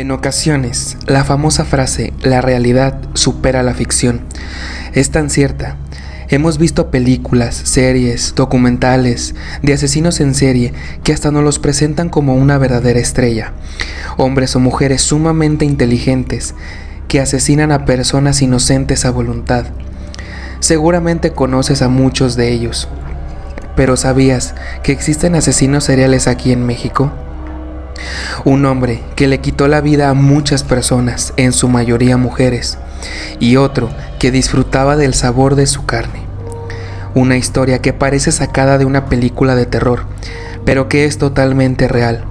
En ocasiones, la famosa frase "la realidad supera la ficción" es tan cierta. Hemos visto películas, series, documentales de asesinos en serie que hasta nos los presentan como una verdadera estrella. Hombres o mujeres sumamente inteligentes que asesinan a personas inocentes a voluntad. Seguramente conoces a muchos de ellos, pero ¿sabías que existen asesinos seriales aquí en México? Un hombre que le quitó la vida a muchas personas, en su mayoría mujeres, y otro que disfrutaba del sabor de su carne. Una historia que parece sacada de una película de terror, pero que es totalmente real.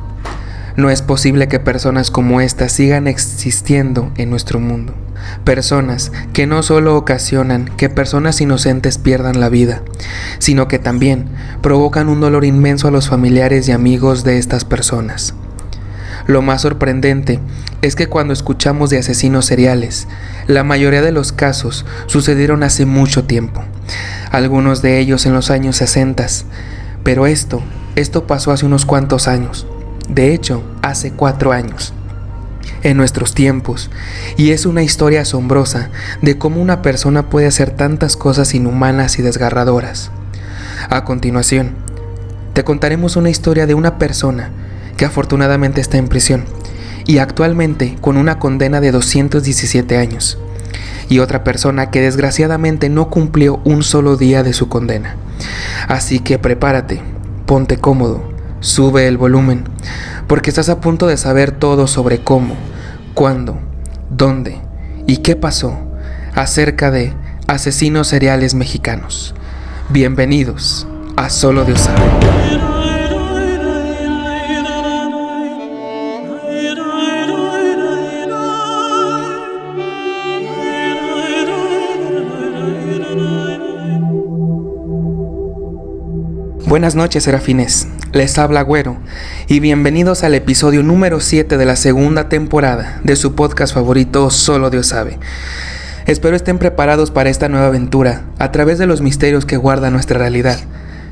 No es posible que personas como estas sigan existiendo en nuestro mundo. Personas que no solo ocasionan que personas inocentes pierdan la vida, sino que también provocan un dolor inmenso a los familiares y amigos de estas personas. Lo más sorprendente es que cuando escuchamos de asesinos seriales, la mayoría de los casos sucedieron hace mucho tiempo, algunos de ellos en los años 60, pero esto pasó hace unos cuantos años, de hecho, hace 4 años, en nuestros tiempos, y es una historia asombrosa de cómo una persona puede hacer tantas cosas inhumanas y desgarradoras. A continuación, te contaremos una historia de una persona que afortunadamente está en prisión y actualmente con una condena de 217 años, y otra persona que desgraciadamente no cumplió un solo día de su condena. Así que prepárate, ponte cómodo, sube el volumen, porque estás a punto de saber todo sobre cómo, cuándo, dónde y qué pasó acerca de asesinos seriales mexicanos. Bienvenidos a Solo Dios Sabe. Buenas noches, serafines, les habla Güero y bienvenidos al episodio número 7 de la segunda temporada de su podcast favorito Solo Dios Sabe. Espero estén preparados para esta nueva aventura a través de los misterios que guarda nuestra realidad,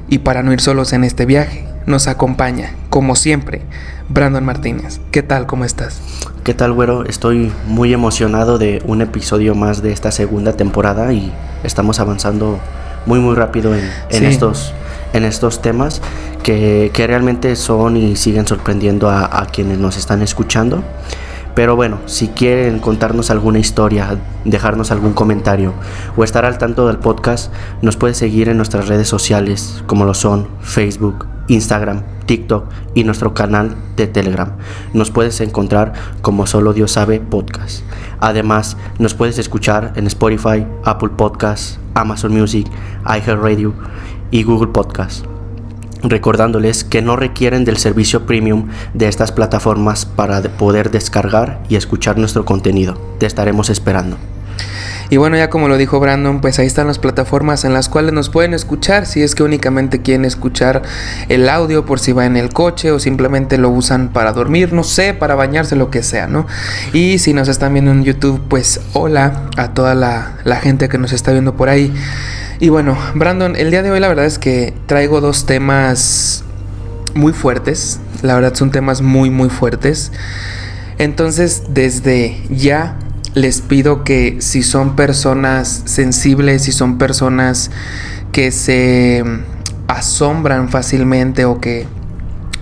y para no ir solos en este viaje nos acompaña, como siempre, Brandon Martínez. ¿Qué tal? ¿Cómo estás? ¿Qué tal, Güero? Estoy muy emocionado de un episodio más de esta segunda temporada y estamos avanzando muy rápido en estos temas que realmente son y siguen sorprendiendo a quienes nos están escuchando. Pero bueno, si quieren contarnos alguna historia, dejarnos algún comentario o estar al tanto del podcast, nos puedes seguir en nuestras redes sociales, como lo son Facebook, Instagram, TikTok y nuestro canal de Telegram. Nos puedes encontrar como Solo Dios Sabe Podcast. Además, nos puedes escuchar en Spotify, Apple Podcasts, Amazon Music, iHeartRadio y Google Podcasts. Recordándoles que no requieren del servicio premium de estas plataformas para poder descargar y escuchar nuestro contenido. Te estaremos esperando. Y bueno, ya como lo dijo Brandon, pues ahí están las plataformas en las cuales nos pueden escuchar, si es que únicamente quieren escuchar el audio por si va en el coche o simplemente lo usan para dormir, no sé, para bañarse, lo que sea, ¿no? Y si nos están viendo en YouTube, pues hola a toda la gente que nos está viendo por ahí. Y bueno, Brandon, el día de hoy la verdad es que traigo 2 temas muy fuertes. La verdad son temas muy fuertes. Entonces, desde ya les pido que si son personas sensibles, si son personas que se asombran fácilmente o que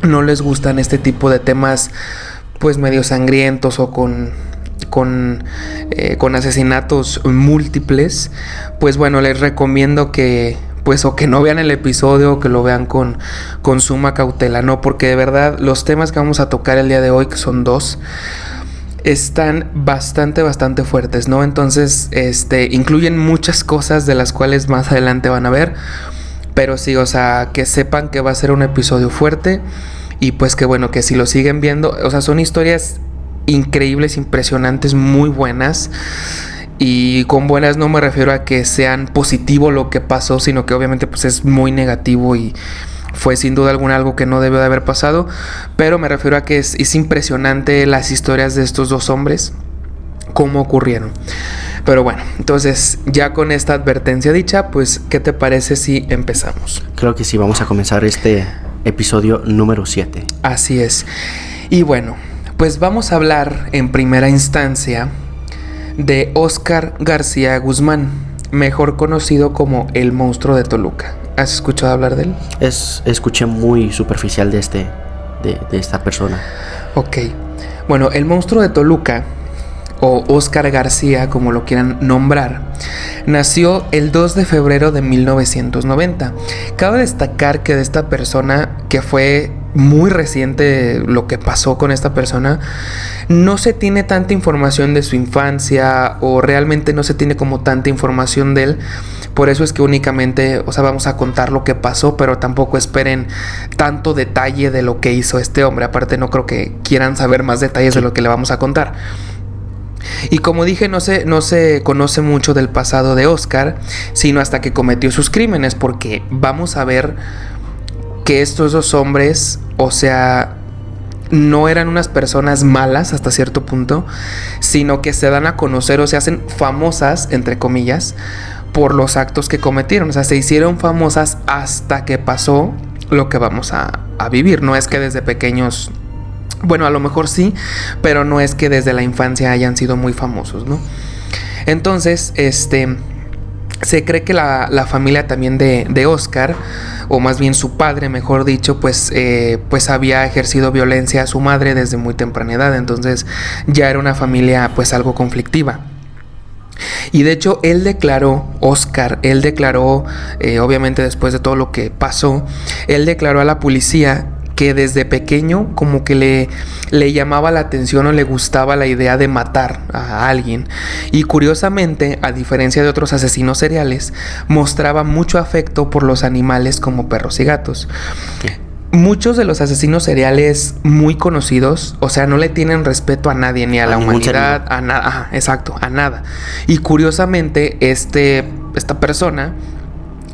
no les gustan este tipo de temas pues medio sangrientos o con asesinatos múltiples, pues bueno, les recomiendo que pues o que no vean el episodio o que lo vean con suma cautela, ¿no? Porque de verdad los temas que vamos a tocar el día de hoy, que son 2, están bastante fuertes, ¿no? Entonces, incluyen muchas cosas de las cuales más adelante van a ver, pero sí, o sea, que sepan que va a ser un episodio fuerte y pues que bueno, que si lo siguen viendo, o sea, son historias increíbles, impresionantes, muy buenas. Y con buenas no me refiero a que sean positivo lo que pasó, sino que obviamente pues es muy negativo y fue sin duda alguna algo que no debió de haber pasado. Pero me refiero a que es impresionante las historias de estos 2 hombres, cómo ocurrieron. Pero bueno, entonces ya con esta advertencia dicha, pues ¿qué te parece si empezamos? Creo que sí, vamos a comenzar este episodio número 7. Así es. Y bueno, Pues vamos a hablar en primera instancia de Óscar García Guzmán, mejor conocido como el Monstruo de Toluca. ¿Has escuchado hablar de él? Escuché muy superficial de esta persona. Ok. Bueno, el Monstruo de Toluca, o Óscar García, como lo quieran nombrar, nació el 2 de febrero de 1990. Cabe destacar que de esta persona, que fue muy reciente lo que pasó con esta persona, no se tiene tanta información de su infancia, o realmente no se tiene como tanta información de él. Por eso es que únicamente, vamos a contar lo que pasó, pero tampoco esperen tanto detalle de lo que hizo este hombre. Aparte, no creo que quieran saber más detalles de lo que le vamos a contar. Y como dije, no se conoce mucho del pasado de Óscar, sino hasta que cometió sus crímenes, porque vamos a ver que estos dos hombres, no eran unas personas malas hasta cierto punto, sino que se dan a conocer o se hacen famosas, entre comillas, por los actos que cometieron. Se hicieron famosas hasta que pasó lo que vamos a vivir. No es que desde pequeños, bueno, a lo mejor sí, pero no es que desde la infancia hayan sido muy famosos, ¿no? Entonces, se cree que la familia también de Óscar, o más bien su padre, mejor dicho, pues había ejercido violencia a su madre desde muy temprana edad. Entonces ya era una familia pues algo conflictiva. Y de hecho Óscar declaró, obviamente después de todo lo que pasó, él declaró a la policía que desde pequeño como que le llamaba la atención o le gustaba la idea de matar a alguien. Y curiosamente, a diferencia de otros asesinos seriales, mostraba mucho afecto por los animales como perros y gatos. Muchos de los asesinos seriales muy conocidos, no le tienen respeto a nadie, ni a la humanidad, a nada. Exacto, a nada. Y curiosamente, esta persona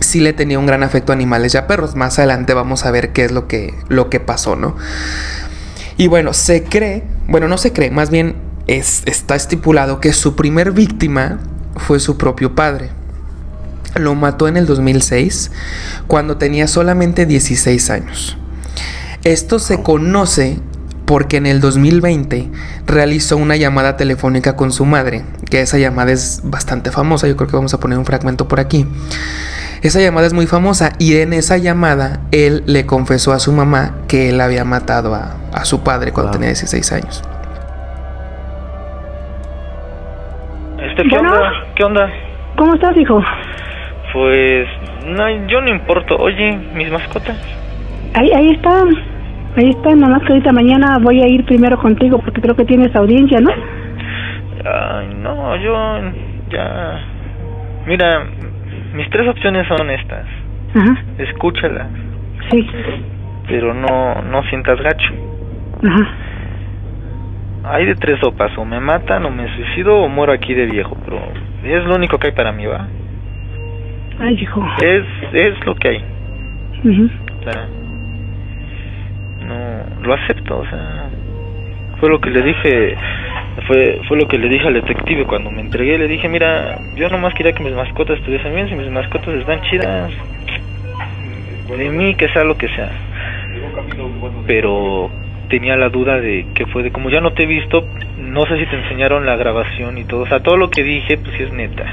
sí le tenía un gran afecto a animales y a perros. Más adelante vamos a ver qué es lo que pasó, ¿no? Y bueno, no se cree, más bien está estipulado que su primer víctima fue su propio padre. Lo mató en el 2006, cuando tenía solamente 16 años. Esto se conoce porque en el 2020 realizó una llamada telefónica con su madre, que esa llamada es bastante famosa. Yo creo que vamos a poner un fragmento por aquí. Esa llamada es muy famosa, y en esa llamada él le confesó a su mamá que él había matado a su padre cuando tenía 16 años. ¿Qué onda? ¿Qué onda? ¿Cómo estás, hijo? Pues, no, yo no importo. Oye, mis mascotas. Ahí están, nada más que ahorita mañana voy a ir primero contigo porque creo que tienes audiencia, ¿no? Ay, no, yo ya... Mira, mis tres opciones son estas. Ajá. Escúchalas. Sí. Pero no sientas gacho. Ajá. Hay de tres sopas: o me matan, o me suicido, o muero aquí de viejo. Pero es lo único que hay para mí, ¿va? Ay, hijo. Es lo que hay. Uh-huh. No, lo acepto, fue lo que le dije, fue lo que le dije al detective cuando me entregué. Le dije, mira, yo nomás quería que mis mascotas estuviesen bien. Si mis mascotas están chidas, de mí que sea lo que sea. Pero tenía la duda de que fue de, como ya no te he visto, no sé si te enseñaron la grabación y todo. Todo lo que dije, pues sí es neta.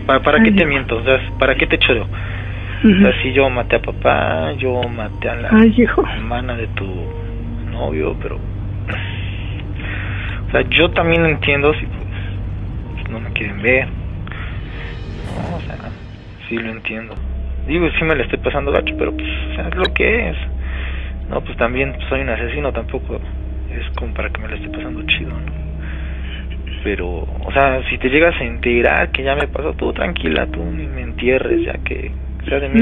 ¿Para qué te miento? ¿Para qué te choreo? Si yo maté a papá, yo maté a la hermana de tu novio, pero... yo también entiendo si pues no me quieren ver. No, sí lo entiendo. Digo, sí me la estoy pasando gacho, pero pues, es lo que es. No, pues también soy un asesino, tampoco es como para que me la esté pasando chido, ¿no? Pero, si te llegas a enterar que ya me pasó, tú tranquila, tú ni me entierres, ya que sea de mí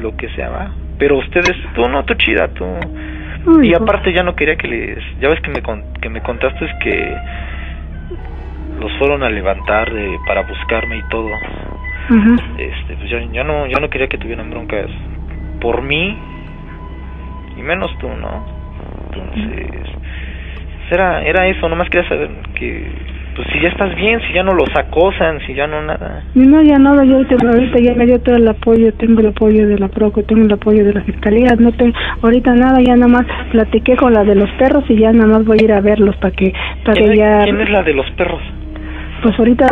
lo que sea, va. Pero ustedes, tú chida, tú. Y aparte ya no quería ya ves que me contaste que los fueron a levantar para buscarme y todo. Uh-huh. Pues yo no quería que tuvieran broncas por mí, y menos tú, ¿no? Entonces, era eso, nomás quería saber que Pues si ya estás bien, si ya no los acosan, si ya no nada. No, ya nada, yo ahorita ya me dio todo el apoyo, tengo el apoyo de la PROCO, tengo el apoyo de la Fiscalía, no tengo ahorita nada, ya nada más platiqué con la de los perros y ya nada más voy a ir a verlos para que ya... ¿Quién es la de los perros? Pues ahorita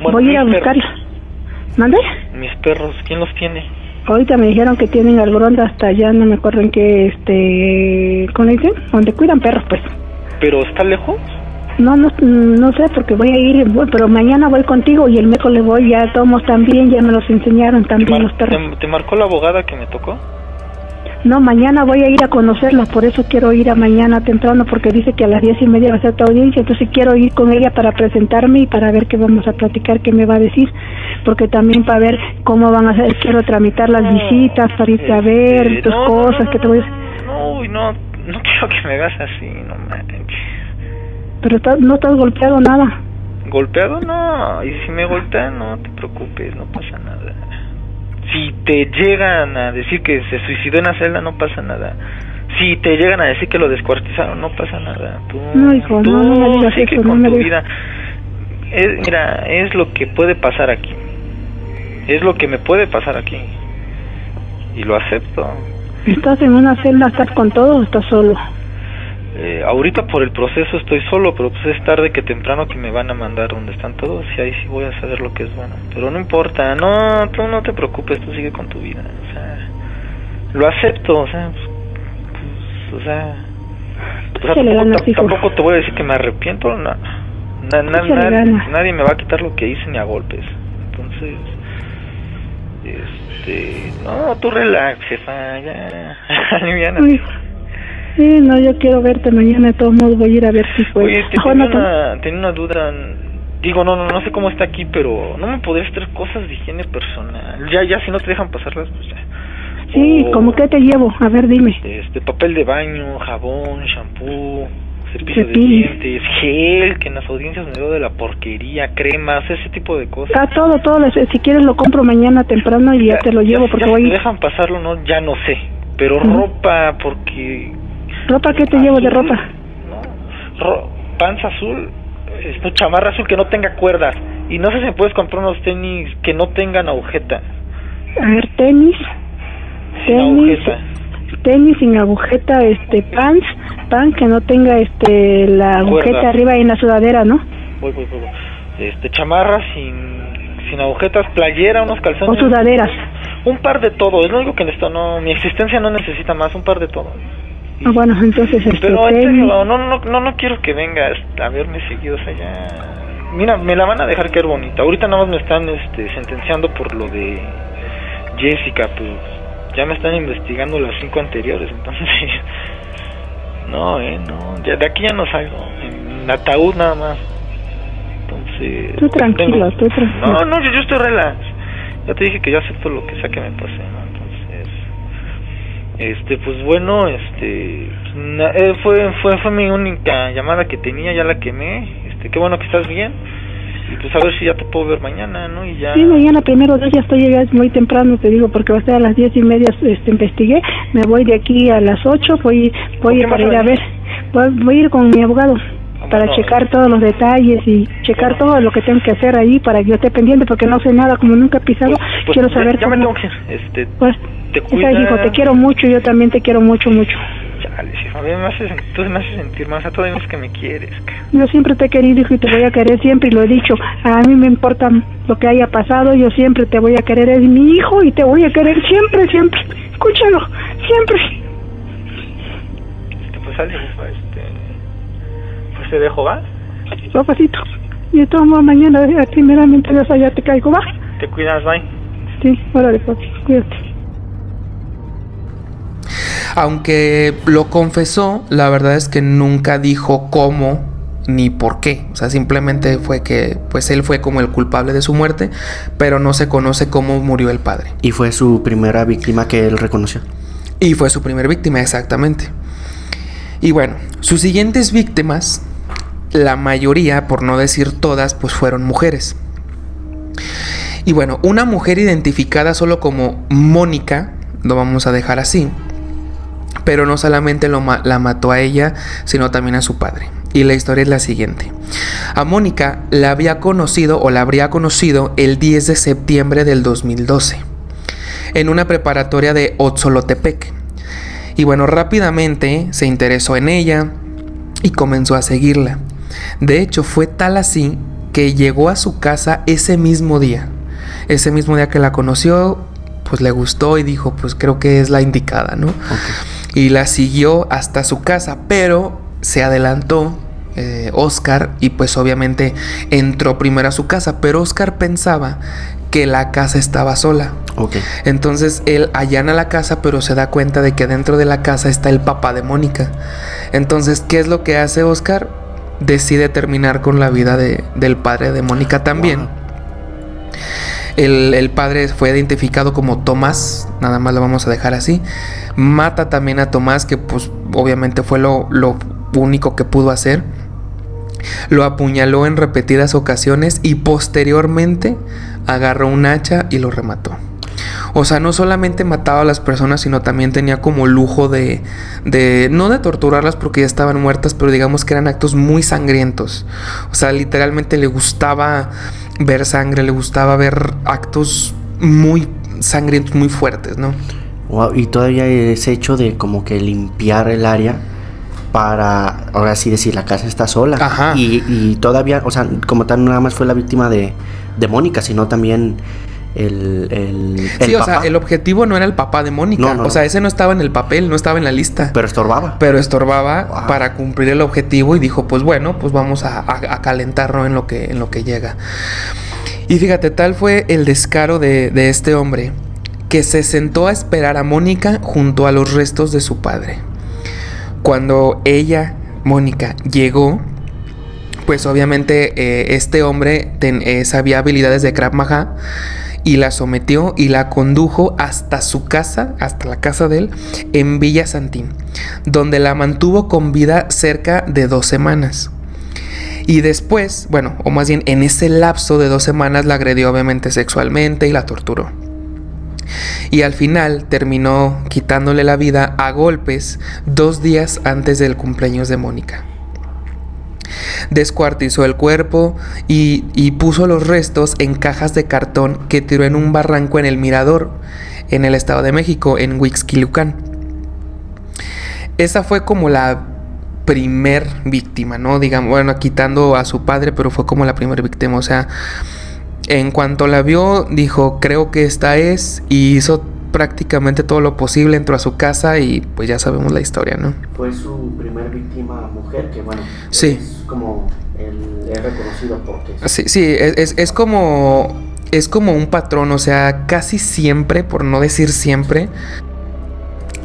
Bueno, voy a ir a buscarla. ¿Mande? Mis perros, ¿quién los tiene? Ahorita me dijeron que tienen al Gronda hasta allá, no me acuerdo en qué, ¿cómo le dicen? Donde cuidan perros, pues. ¿Pero está lejos? No sé, porque voy a ir, pero mañana voy contigo y el miércoles voy, ya tomos también, ya me los enseñaron también los perros. ¿Te marcó la abogada que me tocó? No, mañana voy a ir a conocerla, por eso quiero ir a mañana temprano, porque dice que a las 10:30 va a ser tu audiencia, entonces quiero ir con ella para presentarme y para ver qué vamos a platicar, qué me va a decir, porque también para ver cómo van a hacer, quiero tramitar las visitas, para irte a ver tus cosas, que te voy a decir. No quiero que me hagas así, no manches. Pero no estás golpeado nada. ¿Golpeado? No, y si me golpean, no te preocupes, no pasa nada. Si te llegan a decir que se suicidó en la celda, no pasa nada. Si te llegan a decir que lo descuartizaron, no pasa nada. No, hijo, no me digas sigue eso, con no me tu digas. vida. Mira, es lo que puede pasar aquí. Es lo que me puede pasar aquí. Y lo acepto. ¿Estás en una celda, estás con todo o estás solo? Ahorita por el proceso estoy solo, pero pues es tarde que temprano que me van a mandar donde están todos y ahí sí voy a saber lo que es bueno. Pero no importa, no, tú no te preocupes, tú sigue con tu vida, o sea, lo acepto, o sea, tampoco te voy a decir que me arrepiento, no, nadie me va a quitar lo que hice ni a golpes, entonces, no, tú relax, jefa, ya, aliviánate. Sí, no, yo quiero verte mañana, de todos modos voy a ir a ver si puedo. Oye, tenía una duda, digo, no sé cómo está aquí, pero ¿no me podrías traer cosas de higiene personal? Ya si no te dejan pasarlas, pues ya. Sí, ¿cómo qué te llevo? A ver, dime. Papel de baño, jabón, shampoo, cepillo de dientes, gel, que en las audiencias me dio de la porquería, cremas, ese tipo de cosas. Todo, si quieres lo compro mañana temprano y ya te lo llevo porque voy a ir. Si me dejan pasarlo, no, ya no sé, pero ropa, porque... ¿Ropa qué te llevo de ropa? No, panza azul, chamarra azul que no tenga cuerdas. Y no sé si me puedes comprar unos tenis que no tengan agujeta. A ver, tenis sin agujeta. Tenis sin agujeta, pants que no tenga la agujeta cuerdas arriba en la sudadera, ¿no? Voy. Chamarra sin agujetas, playera, unos calzones. O sudaderas. Un par de todo, es lo único que necesito, no, mi existencia no necesita más, un par de todo. Bueno, entonces pero en serio, no quiero que vengas a verme seguido, o sea, ya... Mira, me la van a dejar caer bonita. Ahorita nada más me están sentenciando por lo de Jessica, pues ya me están investigando las 5 anteriores, entonces no, ya de aquí ya no salgo, en ataúd nada más. Entonces... Tú tranquilo, tú tranquilo. No, yo estoy relax. Ya te dije que yo acepto lo que sea que me pase, ¿no? Pues bueno, fue mi única llamada que tenía, ya la quemé, qué bueno que estás bien, y pues a ver si ya te puedo ver mañana, ¿no? Y ya... Sí, mañana primero ya estoy muy temprano, te digo, porque va a ser a las 10:30, investigué, me voy de aquí a las 8, voy a ir a ver, voy a ir con mi abogado, para checar todos los detalles y checar todo lo que tengo que hacer ahí para que yo esté pendiente, porque no sé nada, como nunca he pisado, quiero saber ya cómo... me tengo que pues, te cuidas. Hijo, te quiero mucho, yo también te quiero mucho. Chale, hijo, tú me haces sentir más, a todos los que me quieres. Yo siempre te he querido, hijo, y te voy a querer siempre, y lo he dicho, a mí me importa lo que haya pasado, yo siempre te voy a querer, es mi hijo, y te voy a querer siempre, escúchalo, siempre. Pues sale, pues te dejo, ¿va? Papacito, y de todos modos mañana, primeramente Dios, allá te caigo, ¿va? Te cuidas, bye. Sí, órale, papi, cuídate. Aunque lo confesó, la verdad es que nunca dijo cómo ni por qué. O sea, simplemente fue que pues él fue como el culpable de su muerte, pero no se conoce cómo murió el padre. Y fue su primera víctima que él reconoció. Y fue su primera víctima, exactamente. Y bueno, sus siguientes víctimas, la mayoría, por no decir todas, pues fueron mujeres. Y bueno, una mujer identificada solo como Mónica, lo vamos a dejar así, pero no solamente la mató a ella, sino también a su padre. y la historia es la siguiente. A Mónica la habría conocido el 10 de septiembre del 2012 en una preparatoria de Otzolotepec. Y bueno, rápidamente se interesó en ella y comenzó a seguirla. De hecho, fue tal así que llegó a su casa ese mismo día que la conoció, pues le gustó y dijo, pues creo que es la indicada, ¿no? Okay. Y la siguió hasta su casa, pero se adelantó Oscar y pues obviamente entró primero a su casa, pero Oscar pensaba que la casa estaba sola. Okay. Entonces él allana la casa, pero se da cuenta de que dentro de la casa está el papá de Mónica. Entonces, ¿qué es lo que hace Oscar? Decide terminar con la vida del padre de Mónica también. Wow. El padre fue identificado como Tomás, nada más lo vamos a dejar así. Mata también a Tomás, que pues obviamente fue lo único que pudo hacer. Lo apuñaló en repetidas ocasiones y posteriormente agarró un hacha y lo remató. O sea, no solamente mataba a las personas, sino también tenía como lujo de no de torturarlas porque ya estaban muertas, pero digamos que eran actos muy sangrientos. O sea, literalmente le gustaba ver sangre, le gustaba ver actos muy sangrientos, muy fuertes, ¿no? Wow, y todavía ese hecho de como que limpiar el área para, ahora sí decir, la casa está sola. Ajá. Y todavía, o sea, como tal, no nada más fue la víctima de Mónica, sino también el sí, papá. O sea, el objetivo no era el papá de Mónica. No. O sea, ese no estaba en el papel, no estaba en la lista. Pero estorbaba. Wow. Para cumplir el objetivo y dijo, pues bueno, pues vamos a calentarlo en lo que llega. Y fíjate, tal fue el descaro de este hombre que se sentó a esperar a Mónica junto a los restos de su padre. Cuando Mónica, llegó, pues obviamente este hombre sabía habilidades de Krav Maga y la sometió y la condujo hasta su casa, hasta la casa de él, en Villa Santín, donde la mantuvo con vida cerca de 2 semanas. Y después, bueno, o más bien en ese lapso de 2 semanas la agredió obviamente sexualmente y la torturó. Y al final terminó quitándole la vida a golpes 2 días antes del cumpleaños de Mónica. Descuartizó el cuerpo y puso los restos en cajas de cartón que tiró en un barranco en El Mirador, en el Estado de México, en Huixquilucan. Esa fue como la primer víctima, ¿no? Digamos, bueno, quitando a su padre, pero fue como la primer víctima. O sea, en cuanto la vio, dijo, creo que esta es, y hizo prácticamente todo lo posible, entró a su casa y pues ya sabemos la historia, ¿no? Fue su primer víctima mujer, que bueno, sí, es como es reconocido porque... Sí, es como un patrón, o sea, casi siempre, por no decir siempre,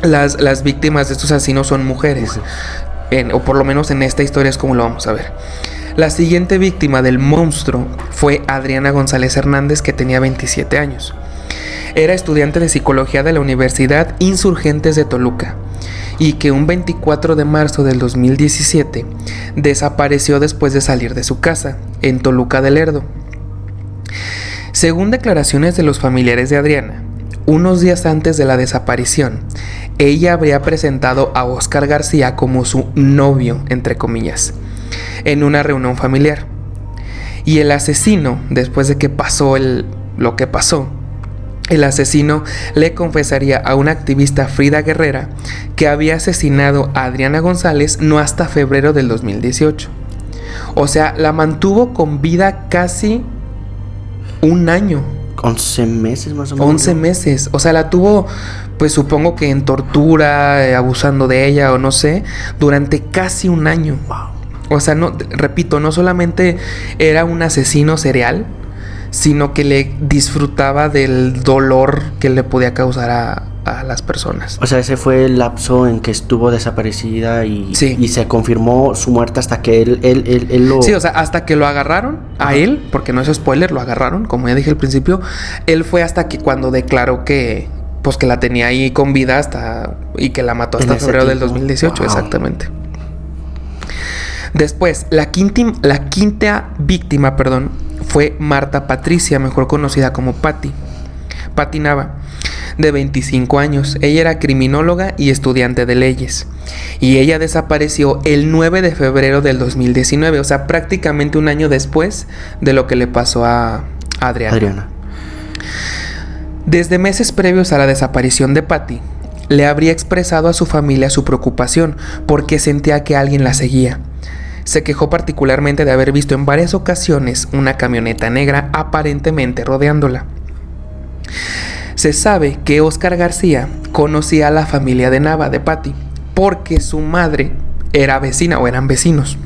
las víctimas de estos asesinos son mujeres. O por lo menos en esta historia es como lo vamos a ver. La siguiente víctima del monstruo fue Adriana González Hernández, que tenía 27 años. Era estudiante de psicología de la Universidad Insurgentes de Toluca y que un 24 de marzo del 2017 desapareció después de salir de su casa en Toluca del Lerdo. Según declaraciones de los familiares de Adriana, unos días antes de la desaparición, ella habría presentado a Oscar García como su novio, entre comillas, en una reunión familiar. Y el asesino, después de que pasó lo que pasó, el asesino le confesaría a una activista, Frida Guerrera, que había asesinado a Adriana González no hasta febrero del 2018. O sea, la mantuvo con vida casi 1 año. 11 meses más o menos. 11 meses. O sea, la tuvo, pues supongo que en tortura, abusando de ella o no sé, durante casi 1 año. Wow. O sea, no, repito, no solamente era un asesino serial, sino que le disfrutaba del dolor que le podía causar a las personas. O sea, ese fue el lapso en que estuvo desaparecida y se confirmó su muerte hasta que él lo... Sí, o sea, hasta que lo agarraron a él, porque no es spoiler, lo agarraron, como ya dije al principio. Él fue hasta que cuando declaró que pues que la tenía ahí con vida y que la mató hasta febrero del 2018, wow. Exactamente. Después, la quinta víctima, fue Marta Patricia, mejor conocida como Patti Nava. de 25 años. Ella era criminóloga y estudiante de leyes. Y ella desapareció el 9 de febrero del 2019, o sea, prácticamente un año después de lo que le pasó a Adriana. Desde meses previos a la desaparición de Patty, le habría expresado a su familia su preocupación porque sentía que alguien la seguía. Se quejó particularmente de haber visto en varias ocasiones una camioneta negra aparentemente rodeándola. Se sabe que Óscar García conocía a la familia de Nava de Patty porque su madre era vecina o eran vecinos.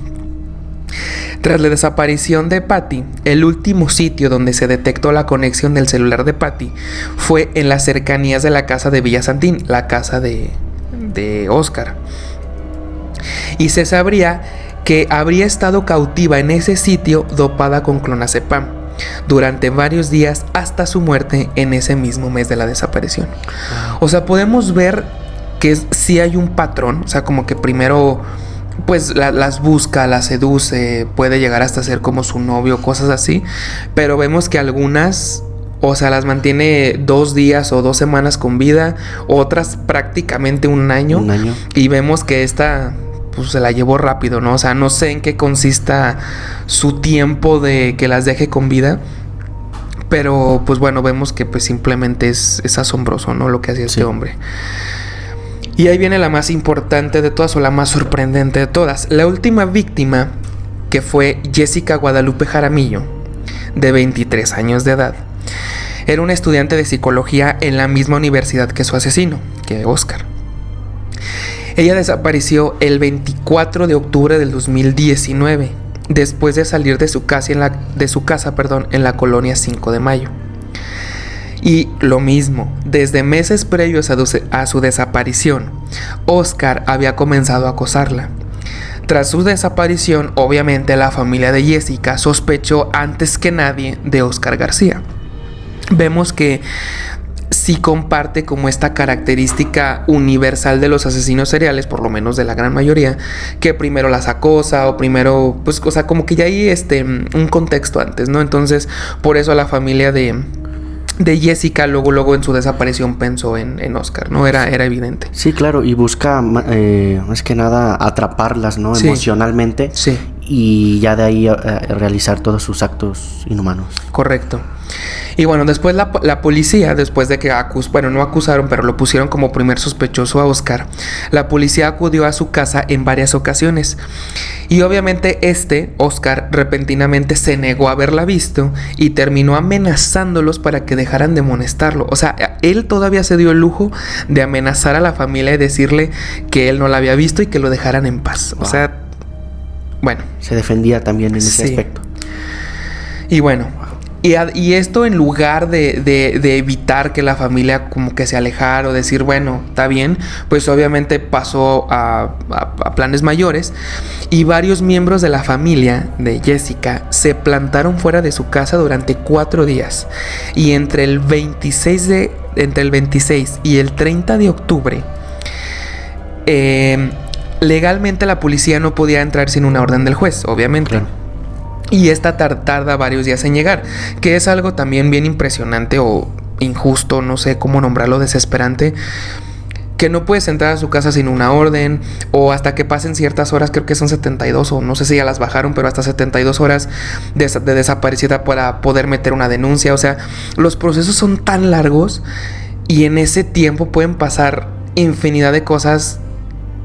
Tras la desaparición de Patty, el último sitio donde se detectó la conexión del celular de Patty fue en las cercanías de la casa de Villa Santín, la casa de Óscar. Y se sabría que habría estado cautiva en ese sitio dopada con clonazepam durante varios días hasta su muerte en ese mismo mes de la desaparición. O sea, podemos ver que sí hay un patrón, o sea, como que primero pues las busca, las seduce, puede llegar hasta ser como su novio, cosas así, pero vemos que algunas, o sea, las mantiene 2 días o 2 semanas con vida, otras prácticamente un año. Y vemos que esta pues se la llevó rápido, ¿no? O sea, no sé en qué consista su tiempo de que las deje con vida, pero pues bueno, vemos que pues simplemente es asombroso, ¿no? Lo que hacía este hombre. Y ahí viene la más importante de todas, o la más sorprendente de todas. La última víctima, que fue Jessica Guadalupe Jaramillo, de 23 años de edad. Era una estudiante de psicología en la misma universidad que su asesino, que Óscar. Ella desapareció el 24 de octubre del 2019, después de salir de su casa en la colonia 5 de Mayo. Y lo mismo, desde meses previos a su desaparición, Óscar había comenzado a acosarla. Tras su desaparición, obviamente la familia de Jessica sospechó antes que nadie de Óscar García. Vemos que sí comparte como esta característica universal de los asesinos seriales, por lo menos de la gran mayoría, que primero las acosa o primero, pues, o sea, como que ya hay un contexto antes, ¿no? Entonces, por eso la familia de Jessica luego en su desaparición pensó en Óscar, ¿no? Era evidente. Sí, claro, y busca más que nada atraparlas, ¿no? Sí. Emocionalmente. Sí. Y ya de ahí realizar todos sus actos inhumanos. Correcto. Y bueno, después la policía, después de que no acusaron, pero lo pusieron como primer sospechoso a Óscar, la policía acudió a su casa en varias ocasiones. Y obviamente Óscar, repentinamente se negó a haberla visto y terminó amenazándolos para que dejaran de molestarlo. O sea, él todavía se dio el lujo de amenazar a la familia y decirle que él no la había visto y que lo dejaran en paz. O sea, bueno. Se defendía también en ese aspecto. Y bueno, y esto en lugar de evitar que la familia como que se alejara o decir, bueno, está bien, pues obviamente pasó a planes mayores, y varios miembros de la familia de Jessica se plantaron fuera de su casa durante 4 días. Y entre el 26 y el 30 de octubre, legalmente la policía no podía entrar sin una orden del juez, obviamente. Claro. Y esta tarda varios días en llegar, que es algo también bien impresionante o injusto, no sé cómo nombrarlo, desesperante, que no puedes entrar a su casa sin una orden, o hasta que pasen ciertas horas, creo que son 72, o no sé si ya las bajaron, pero hasta 72 horas de desaparecida para poder meter una denuncia. O sea, los procesos son tan largos y en ese tiempo pueden pasar infinidad de cosas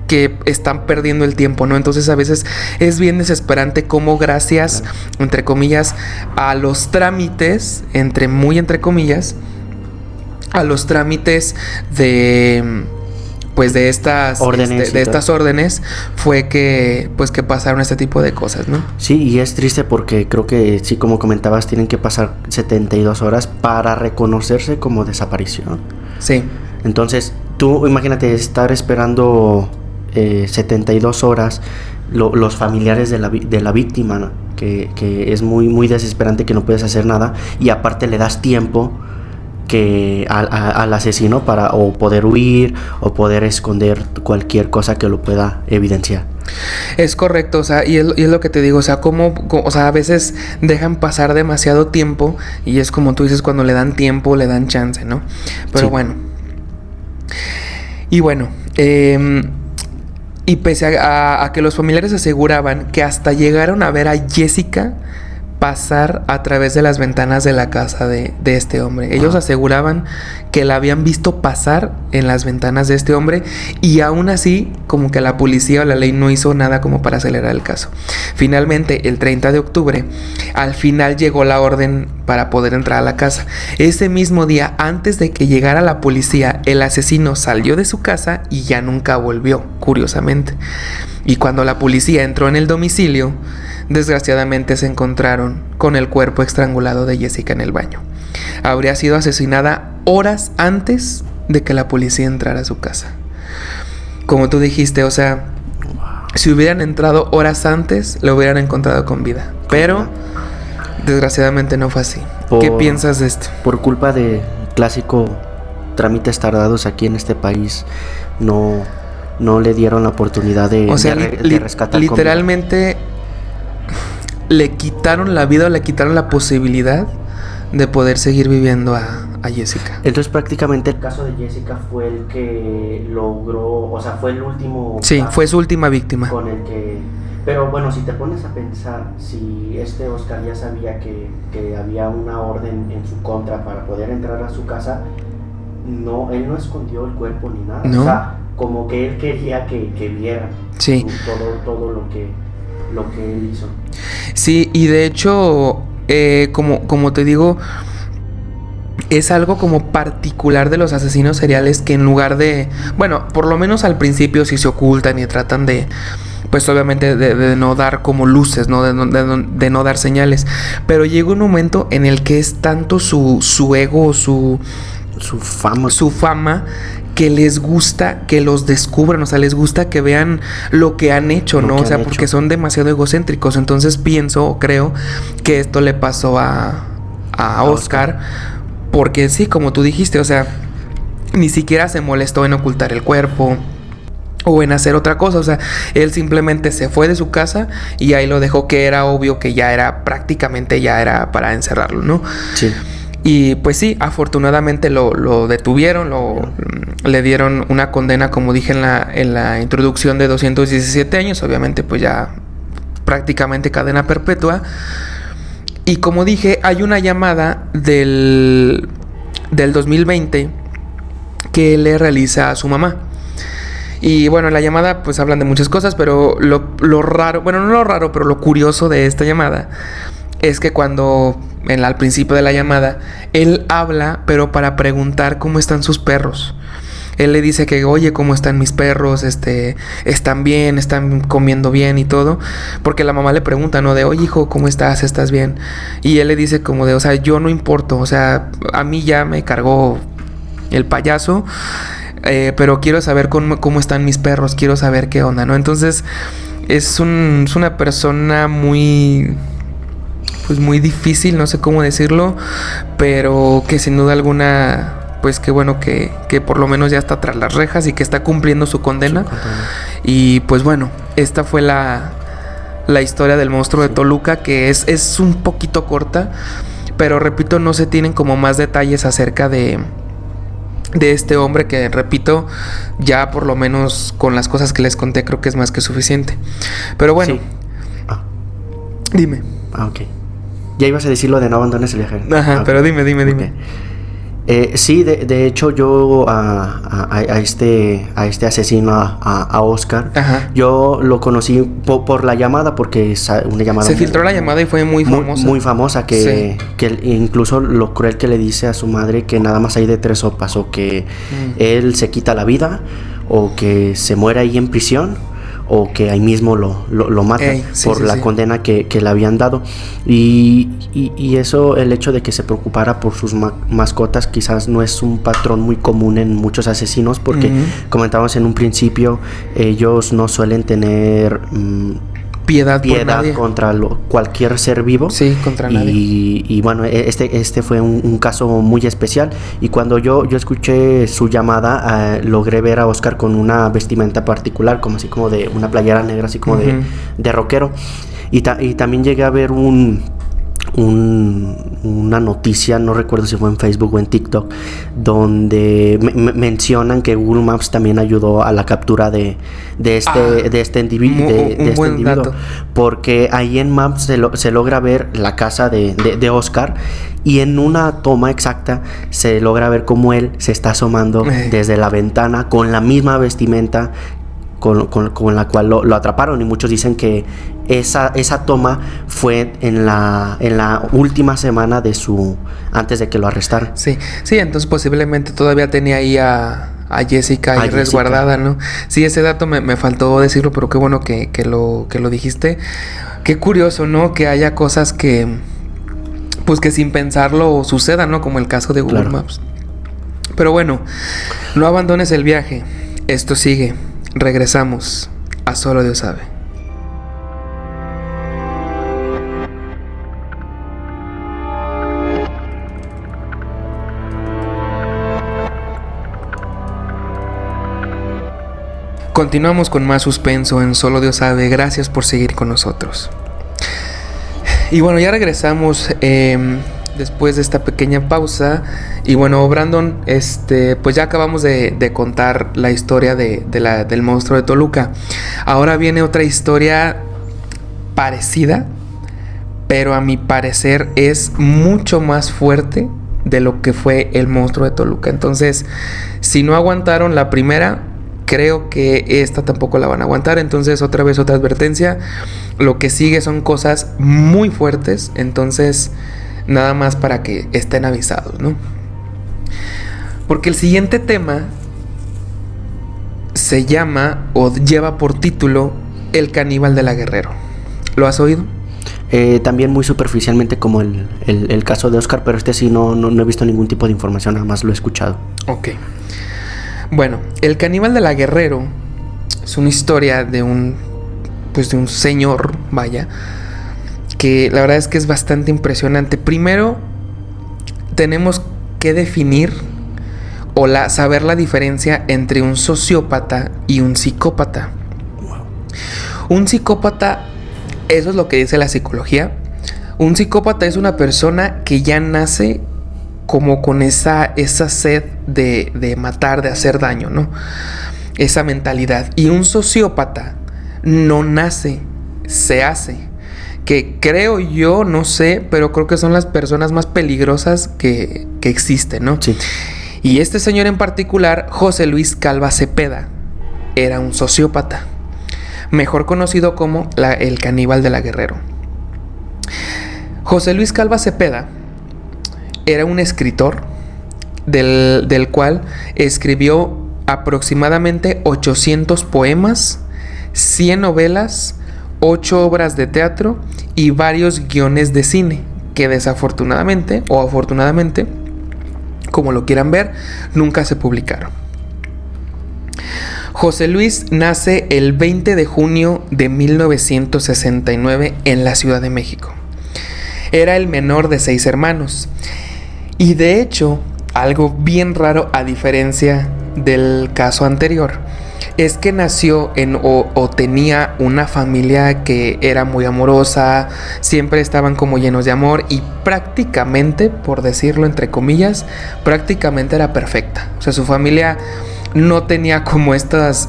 que están perdiendo el tiempo, ¿no? Entonces a veces es bien desesperante cómo gracias, entre comillas, a los trámites, entre comillas, a los trámites de estas órdenes, de estas órdenes, fue que pasaron este tipo de cosas, ¿no? Sí, y es triste porque creo que sí, como comentabas, tienen que pasar 72 horas para reconocerse como desaparición. Sí. Entonces, tú imagínate estar esperando 72 horas, los familiares de la víctima, ¿no? que es muy, muy desesperante, que no puedes hacer nada, y aparte le das tiempo al asesino para o poder huir o poder esconder cualquier cosa que lo pueda evidenciar. Es correcto, o sea, y es lo que te digo, o sea, o sea, a veces dejan pasar demasiado tiempo, y es como tú dices, cuando le dan tiempo, le dan chance, ¿no? Pero sí. Bueno, Y bueno, y pese a que los familiares aseguraban que hasta llegaron a ver a Jessica pasar a través de las ventanas de la casa de este hombre. Ellos aseguraban que la habían visto pasar en las ventanas de este hombre, y aún así como que la policía o la ley no hizo nada como para acelerar el caso. Finalmente, el 30 de octubre, al final llegó la orden para poder entrar a la casa. Ese mismo día, antes de que llegara la policía, el asesino salió de su casa y ya nunca volvió, curiosamente. Y cuando la policía entró en el domicilio, desgraciadamente se encontraron con el cuerpo estrangulado de Jessica en el baño. Habría sido asesinada horas antes de que la policía entrara a su casa. Como tú dijiste, o sea, si hubieran entrado horas antes, lo hubieran encontrado con vida. Pero desgraciadamente no fue así. ¿Qué piensas de esto? Por culpa de clásico trámites tardados aquí en este país, no le dieron la oportunidad de rescatar. Literalmente le quitaron la vida o le quitaron la posibilidad de poder seguir viviendo a Jessica. Entonces prácticamente el caso de Jessica fue el que logró, o sea, fue el último. Sí, fue su última víctima. Con el que, pero bueno, si te pones a pensar, si Oscar ya sabía que había una orden en su contra para poder entrar a su casa, no, él no escondió el cuerpo ni nada. No. O sea, como que él quería que viera todo lo que él hizo. Sí, y de hecho, como te digo, es algo como particular de los asesinos seriales, que en lugar de, bueno, por lo menos al principio sí se ocultan y tratan de, pues obviamente de no dar como luces, ¿no? De no dar señales, pero llega un momento en el que es tanto su ego, su fama, que les gusta que los descubran, o sea, les gusta que vean lo que han hecho, ¿no? O sea, porque son demasiado egocéntricos. Entonces creo que esto le pasó a Oscar, porque sí, como tú dijiste, o sea, ni siquiera se molestó en ocultar el cuerpo o en hacer otra cosa. O sea, él simplemente se fue de su casa y ahí lo dejó, que era obvio que ya era para encerrarlo, ¿no? Sí. Y pues sí, afortunadamente lo detuvieron, le dieron una condena, como dije en la introducción, de 217 años, obviamente pues ya prácticamente cadena perpetua. Y como dije, hay una llamada del 2020 que le realiza a su mamá. Y bueno, en la llamada pues hablan de muchas cosas, pero lo raro, bueno, no lo raro, pero lo curioso de esta llamada es que cuando al principio de la llamada él habla, pero para preguntar cómo están sus perros. Él le dice que, oye, ¿cómo están mis perros? ¿Están bien? ¿Están comiendo bien y todo? Porque la mamá le pregunta, ¿no? De, oye, hijo, ¿cómo estás? ¿Estás bien? Y él le dice como de, o sea, yo no importo, o sea, a mí ya me cargó el payaso, pero quiero saber cómo están mis perros, quiero saber qué onda, ¿no? Entonces es una persona muy difícil, no sé cómo decirlo, pero que sin duda alguna, pues qué bueno que por lo menos ya está tras las rejas y que está cumpliendo su condena. Y pues bueno, esta fue la historia del monstruo de Toluca, que es un poquito corta, pero repito, no se tienen como más detalles acerca de este hombre, que repito, ya por lo menos con las cosas que les conté creo que es más que suficiente. Pero bueno, sí. Dime. Ok. Ya ibas a decirlo de no abandones el viaje. Ajá, okay. Pero dime. Okay. Sí, de hecho yo a este asesino, a Oscar, ajá, yo lo conocí por la llamada, porque es una llamada... Se filtró la llamada y fue muy famosa. Muy famosa, que incluso lo cruel que le dice a su madre que nada más hay de tres sopas: o que él se quita la vida, o que se muere ahí en prisión, o que ahí mismo lo matan por la condena que le habían dado. Y eso, el hecho de que se preocupara por sus mascotas, quizás no es un patrón muy común en muchos asesinos, porque comentábamos en un principio, ellos no suelen tener piedad contra cualquier ser vivo. Sí, contra nadie. Y bueno, este fue un caso muy especial. Y cuando yo escuché su llamada, logré ver a Oscar con una vestimenta particular, como así como de una playera negra, así como de rockero. Y también llegué a ver un una noticia, no recuerdo si fue en Facebook o en TikTok, donde mencionan que Google Maps también ayudó a la captura de este individuo, porque ahí en Maps se logra ver la casa de Oscar, y en una toma exacta se logra ver cómo él se está asomando desde la ventana con la misma vestimenta con la cual lo atraparon, y muchos dicen que esa toma fue en la última semana antes de que lo arrestaran. Sí, entonces posiblemente todavía tenía ahí a Jessica ahí resguardada, ¿no? Sí, ese dato me faltó decirlo, pero qué bueno que lo dijiste. Qué curioso, ¿no? Que haya cosas que pues que sin pensarlo sucedan, ¿no? Como el caso de Google Maps. Pero bueno, no abandones el viaje. Esto sigue. Regresamos a Solo Dios sabe. Continuamos con más suspenso en Solo Dios sabe. Gracias por seguir con nosotros. Y bueno, ya regresamos después de esta pequeña pausa. Y bueno, Brandon, pues ya acabamos de contar la historia del monstruo de Toluca. Ahora viene otra historia parecida, pero a mi parecer es mucho más fuerte de lo que fue el monstruo de Toluca. Entonces, si no aguantaron la primera, creo que esta tampoco la van a aguantar. Entonces, otra vez otra advertencia. Lo que sigue son cosas muy fuertes. Entonces, nada más para que estén avisados, ¿no? Porque el siguiente tema se llama o lleva por título El caníbal de la Guerrero. ¿Lo has oído? También muy superficialmente, como el caso de Oscar, pero sí no he visto ningún tipo de información, nada más lo he escuchado. Ok. Bueno, El caníbal de la Guerrero es una historia de un señor, vaya, que la verdad es que es bastante impresionante. Primero, tenemos que definir o saber la diferencia entre un sociópata y un psicópata. Un psicópata, eso es lo que dice la psicología. Un psicópata es una persona que ya nace como con esa sed de matar, de hacer daño, ¿no? Esa mentalidad. Y un sociópata no nace, se hace. Que creo yo, no sé, pero creo que son las personas más peligrosas que existen, ¿no? Sí. Y este señor en particular, José Luis Calva Cepeda, era un sociópata, mejor conocido como el caníbal de la Guerrero. José Luis Calva Cepeda era un escritor del cual escribió aproximadamente 800 poemas, 100 novelas, 8 obras de teatro y varios guiones de cine que desafortunadamente o afortunadamente, como lo quieran ver, nunca se publicaron. José Luis nace el 20 de junio de 1969 en la Ciudad de México. Era el menor de 6 hermanos. Y de hecho, algo bien raro a diferencia del caso anterior, es que nació o tenía una familia que era muy amorosa, siempre estaban como llenos de amor y prácticamente, por decirlo entre comillas, prácticamente era perfecta. O sea, su familia no tenía como estos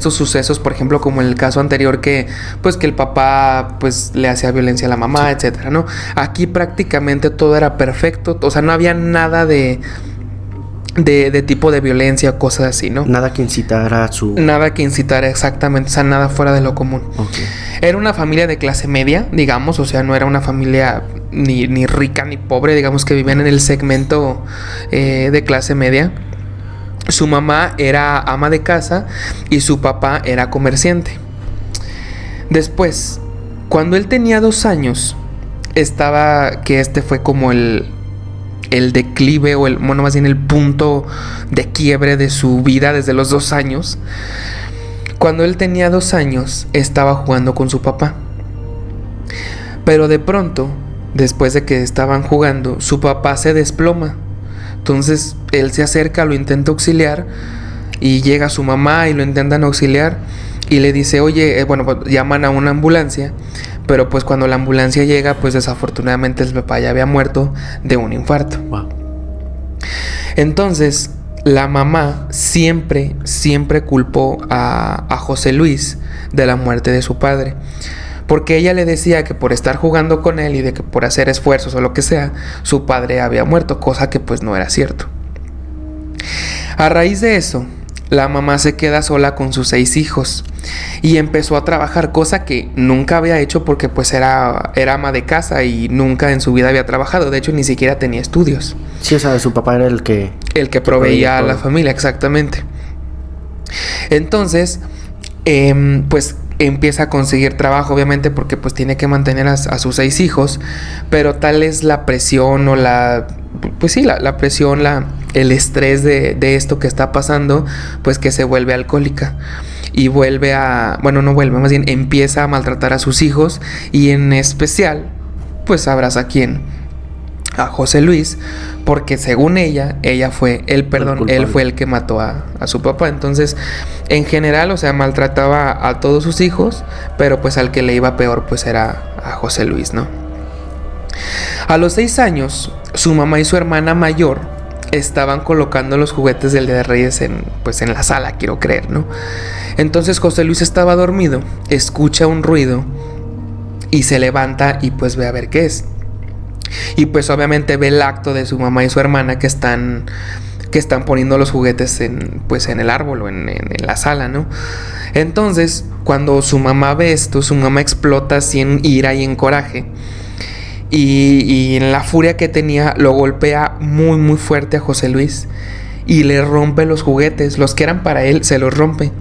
sucesos, por ejemplo, como en el caso anterior que el papá pues le hacía violencia a la mamá, etcétera, ¿no? Aquí prácticamente todo era perfecto, o sea, no había nada de tipo de violencia, cosas así, ¿no? Nada que incitara exactamente, o sea, nada fuera de lo común. Okay. Era una familia de clase media, digamos, o sea, no era una familia ni rica ni pobre, digamos que vivían en el segmento de clase media. Su mamá era ama de casa y su papá era comerciante. Después, cuando él tenía 2 años, fue como el declive o más bien el punto de quiebre de su vida desde los 2 años. Cuando él tenía 2 años, estaba jugando con su papá. Pero de pronto, después de que estaban jugando, su papá se desploma. Entonces él se acerca, lo intenta auxiliar y llega su mamá y lo intentan auxiliar y le dice, oye, llaman a una ambulancia, pero pues cuando la ambulancia llega, pues desafortunadamente el papá ya había muerto de un infarto. Wow. Entonces la mamá siempre culpó a José Luis de la muerte de su padre, porque ella le decía que por estar jugando con él y de que por hacer esfuerzos o lo que sea, su padre había muerto, cosa que pues no era cierto. A raíz de eso, la mamá se queda sola con sus 6 hijos y empezó a trabajar, cosa que nunca había hecho porque pues era ama de casa y nunca en su vida había trabajado. De hecho, ni siquiera tenía estudios. Sí, o sea, su papá era el que proveía a la familia, exactamente. Entonces, pues empieza a conseguir trabajo, obviamente, porque pues tiene que mantener a sus 6 hijos, pero tal es la presión o la presión, el estrés de esto que está pasando, pues que se vuelve alcohólica y más bien empieza a maltratar a sus hijos, y en especial, pues sabrás a quién, a José Luis, porque según él fue el que mató a su papá. Entonces, en general, o sea, maltrataba a todos sus hijos, pero pues al que le iba peor pues era a José Luis, ¿no? A los 6 años, su mamá y su hermana mayor estaban colocando los juguetes del Día de Reyes en la sala, quiero creer, ¿no? Entonces José Luis estaba dormido, escucha un ruido y se levanta y pues ve a ver qué es. Y pues obviamente ve el acto de su mamá y su hermana que están poniendo los juguetes en el árbol o en la sala, ¿no? Entonces, cuando su mamá ve esto, su mamá explota así en ira y en coraje. Y en la furia que tenía, lo golpea muy muy fuerte a José Luis y le rompe los juguetes, los que eran para él, se los rompe.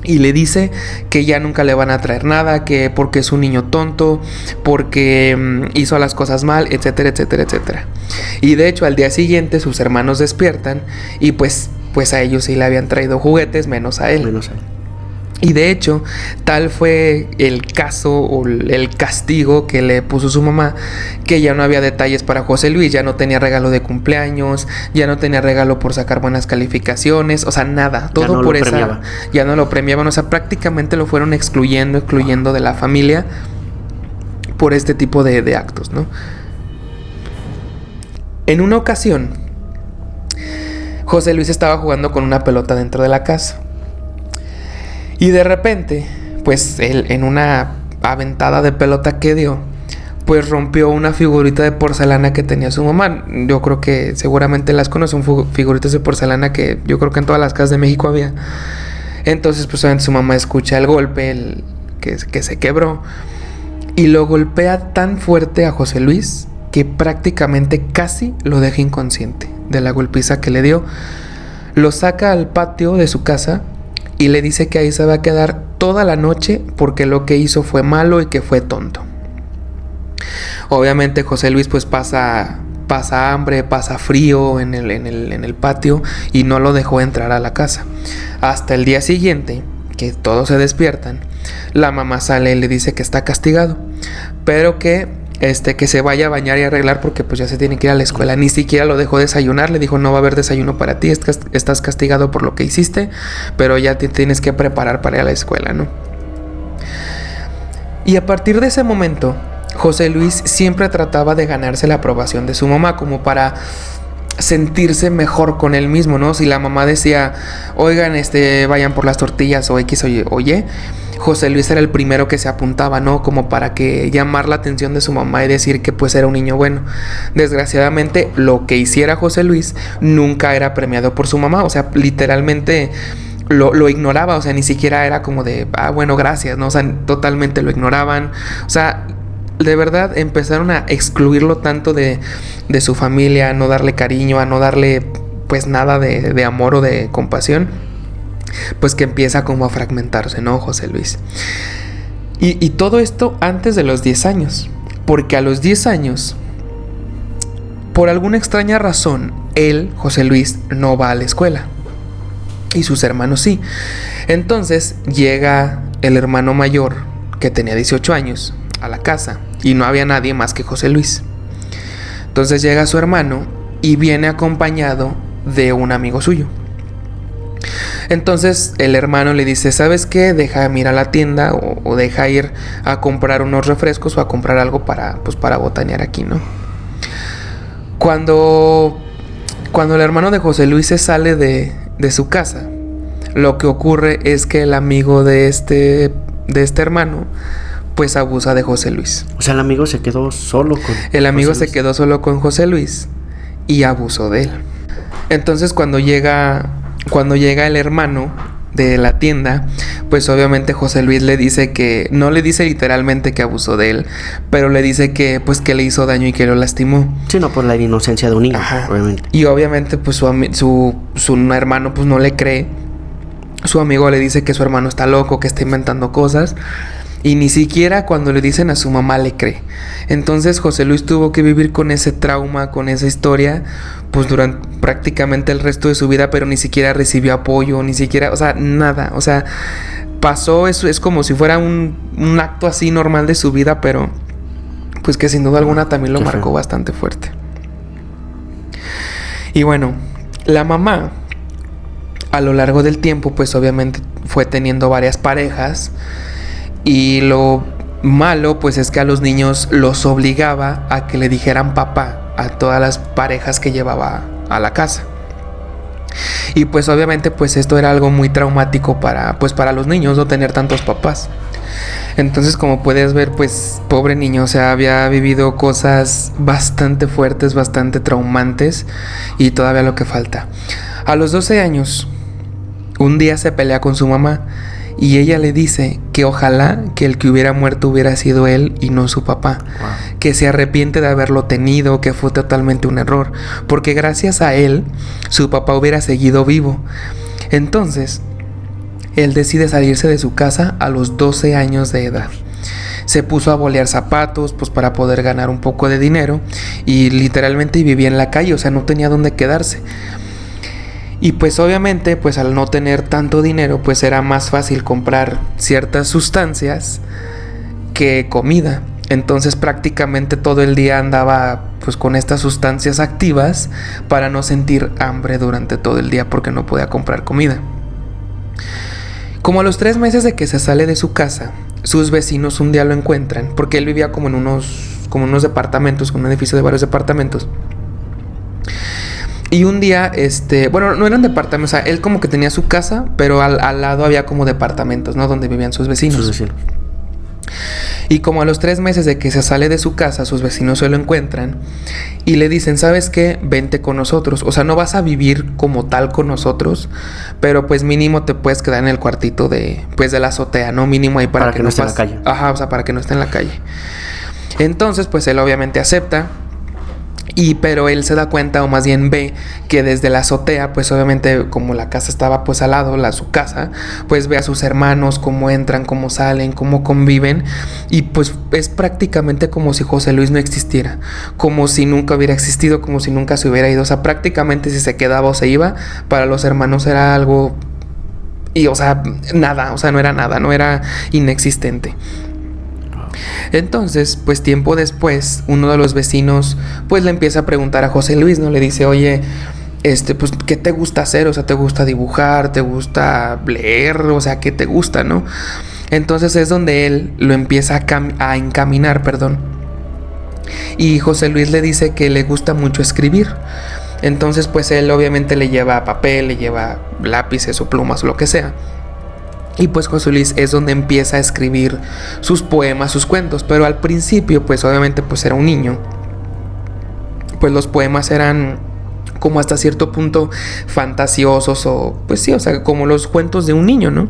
Y le dice que ya nunca le van a traer nada, que porque es un niño tonto, porque hizo las cosas mal, etcétera, etcétera, etcétera. Y de hecho al día siguiente sus hermanos despiertan y pues a ellos sí le habían traído juguetes, menos a él. Y de hecho, tal fue el caso o el castigo que le puso su mamá, que ya no había detalles para José Luis, ya no tenía regalo de cumpleaños, ya no tenía regalo por sacar buenas calificaciones, o sea, nada, todo no por esa premiaba. Ya no lo premiaban, o sea, prácticamente lo fueron excluyendo de la familia por este tipo de actos, ¿no? En una ocasión, José Luis estaba jugando con una pelota dentro de la casa. Y de repente, pues él en una aventada de pelota que dio, pues rompió una figurita de porcelana que tenía su mamá. Yo creo que seguramente las conocen, figuritas de porcelana que yo creo que en todas las casas de México había. Entonces, pues obviamente su mamá escucha el golpe, que se quebró, y lo golpea tan fuerte a José Luis que prácticamente casi lo deja inconsciente de la golpiza que le dio. Lo saca al patio de su casa y le dice que ahí se va a quedar toda la noche porque lo que hizo fue malo y que fue tonto. Obviamente José Luis pues pasa hambre, pasa frío en el patio y no lo dejó entrar a la casa. Hasta el día siguiente, que todos se despiertan, la mamá sale y le dice que está castigado, pero que se vaya a bañar y arreglar porque pues ya se tiene que ir a la escuela. Ni siquiera lo dejó desayunar, le dijo no va a haber desayuno para ti, estás castigado por lo que hiciste, pero ya te tienes que preparar para ir a la escuela, ¿no? Y a partir de ese momento, José Luis siempre trataba de ganarse la aprobación de su mamá como para sentirse mejor con él mismo, ¿no? Si la mamá decía, oigan, vayan por las tortillas o X o Y, José Luis era el primero que se apuntaba, ¿no? Como para que llamar la atención de su mamá y decir que pues era un niño bueno. Desgraciadamente, lo que hiciera José Luis nunca era premiado por su mamá, o sea, literalmente lo ignoraba, o sea, ni siquiera era como de, bueno, gracias, ¿no? O sea, totalmente lo ignoraban, o sea, de verdad empezaron a excluirlo tanto de su familia, a no darle cariño, a no darle pues nada de amor o de compasión, pues que empieza como a fragmentarse, ¿no? José Luis. Y todo esto antes de los 10 años, porque a los 10 años, por alguna extraña razón, él, José Luis, no va a la escuela y sus hermanos sí. Entonces llega el hermano mayor, que tenía 18 años, a la casa y no había nadie más que José Luis. Entonces llega su hermano y viene acompañado de un amigo suyo. Entonces el hermano le dice, ¿sabes qué? Deja ir a la tienda o deja ir a comprar unos refrescos o a comprar algo para botanear aquí, ¿no? Cuando el hermano de José Luis se sale de su casa, lo que ocurre es que el amigo de este hermano pues abusa de José Luis. O sea, el amigo se quedó solo con El amigo se quedó solo con José Luis y abusó de él. Entonces cuando llega el hermano de la tienda, pues obviamente José Luis le dice que, no le dice literalmente que abusó de él, pero le dice que pues que le hizo daño y que lo lastimó. Sí, no por la inocencia de un niño, obviamente. Y obviamente pues su hermano pues no le cree. Su amigo le dice que su hermano está loco, que está inventando cosas. Y ni siquiera cuando le dicen a su mamá le cree. Entonces José Luis tuvo que vivir con ese trauma, con esa historia, pues durante prácticamente el resto de su vida, pero ni siquiera recibió apoyo, ni siquiera, o sea, nada. O sea, pasó eso, es como si fuera un acto así normal de su vida, pero pues que sin duda alguna también lo marcó bastante fuerte. Y bueno, la mamá, a lo largo del tiempo, pues obviamente fue teniendo varias parejas. Y lo malo pues es que a los niños los obligaba a que le dijeran papá a todas las parejas que llevaba a la casa. Y pues obviamente pues esto era algo muy traumático para los niños, no tener tantos papás. Entonces, como puedes ver, pues pobre niño, o sea, había vivido cosas bastante fuertes, bastante traumantes, y todavía lo que falta. A los 12 años, un día se pelea con su mamá. Y ella le dice que ojalá que el que hubiera muerto hubiera sido él y no su papá. Wow. Que se arrepiente de haberlo tenido, que fue totalmente un error. Porque gracias a él, su papá hubiera seguido vivo. Entonces, él decide salirse de su casa a los 12 años de edad. Se puso a bolear zapatos, pues para poder ganar un poco de dinero. Y literalmente vivía en la calle, o sea, no tenía dónde quedarse. Y pues obviamente, pues al no tener tanto dinero, pues era más fácil comprar ciertas sustancias que comida. Entonces prácticamente todo el día andaba pues con estas sustancias activas para no sentir hambre durante todo el día porque no podía comprar comida. Como a los 3 meses de que se sale de su casa, sus vecinos un día lo encuentran, porque él vivía como en unos departamentos, con un edificio de varios departamentos. Y un día, bueno, no eran departamentos, o sea, él como que tenía su casa, pero al lado había como departamentos, ¿no? Donde vivían sus vecinos. Y como a los 3 meses de que se sale de su casa, sus vecinos se lo encuentran y le dicen, ¿sabes qué? Vente con nosotros. O sea, no vas a vivir como tal con nosotros, pero pues mínimo te puedes quedar en el cuartito de la azotea, ¿no? Mínimo ahí para que no esté en la calle. Ajá, o sea, para que no esté en la calle. Entonces, pues él obviamente acepta. Pero él se da cuenta, o más bien ve, que desde la azotea, pues obviamente como la casa estaba pues al lado, su casa, pues ve a sus hermanos, cómo entran, cómo salen, cómo conviven. Y pues es prácticamente como si José Luis no existiera, como si nunca hubiera existido, como si nunca se hubiera ido. O sea, prácticamente si se quedaba o se iba, para los hermanos era algo, y o sea, nada, o sea, no era nada, no era inexistente. Entonces, pues tiempo después, uno de los vecinos pues le empieza a preguntar a José Luis, ¿no? Le dice, oye, pues, ¿qué te gusta hacer? O sea, ¿te gusta dibujar? ¿Te gusta leer? O sea, ¿qué te gusta, no? Entonces es donde él lo empieza a encaminar, Y José Luis le dice que le gusta mucho escribir. Entonces, pues él obviamente le lleva papel, le lleva lápices o plumas o lo que sea. Y pues José Luis es donde empieza a escribir sus poemas, sus cuentos. Pero al principio, pues obviamente pues era un niño. Pues los poemas eran como hasta cierto punto fantasiosos o pues sí, o sea, como los cuentos de un niño, ¿no?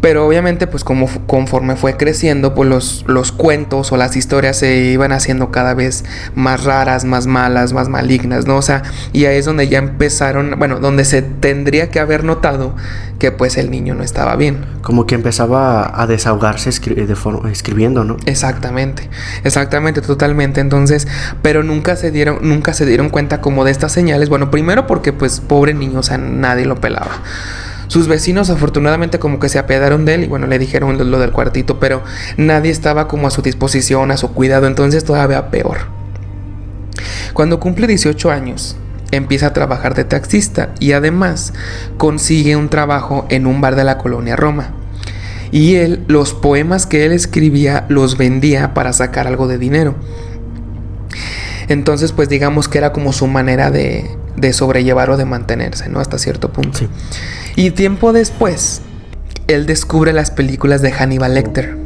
Pero obviamente pues conforme fue creciendo, pues los cuentos o las historias se iban haciendo cada vez más raras, más malas, más malignas, ¿no? O sea, y ahí es donde ya empezaron, bueno, donde se tendría que haber notado que pues el niño no estaba bien. Como que empezaba a desahogarse escribiendo, ¿no? Exactamente, totalmente. Entonces, pero nunca se dieron cuenta como de estas señales. Bueno, primero porque pues pobre niño, o sea, nadie lo pelaba. Sus vecinos afortunadamente como que se apiadaron de él y bueno, le dijeron lo del cuartito, pero nadie estaba como a su disposición, a su cuidado, entonces todavía peor. Cuando cumple 18 años, empieza a trabajar de taxista y además consigue un trabajo en un bar de la colonia Roma. Y él, los poemas que él escribía los vendía para sacar algo de dinero. Entonces, pues digamos que era como su manera de sobrellevar o de mantenerse, ¿no? Hasta cierto punto. Sí. Y tiempo después, él descubre las películas de Hannibal Lecter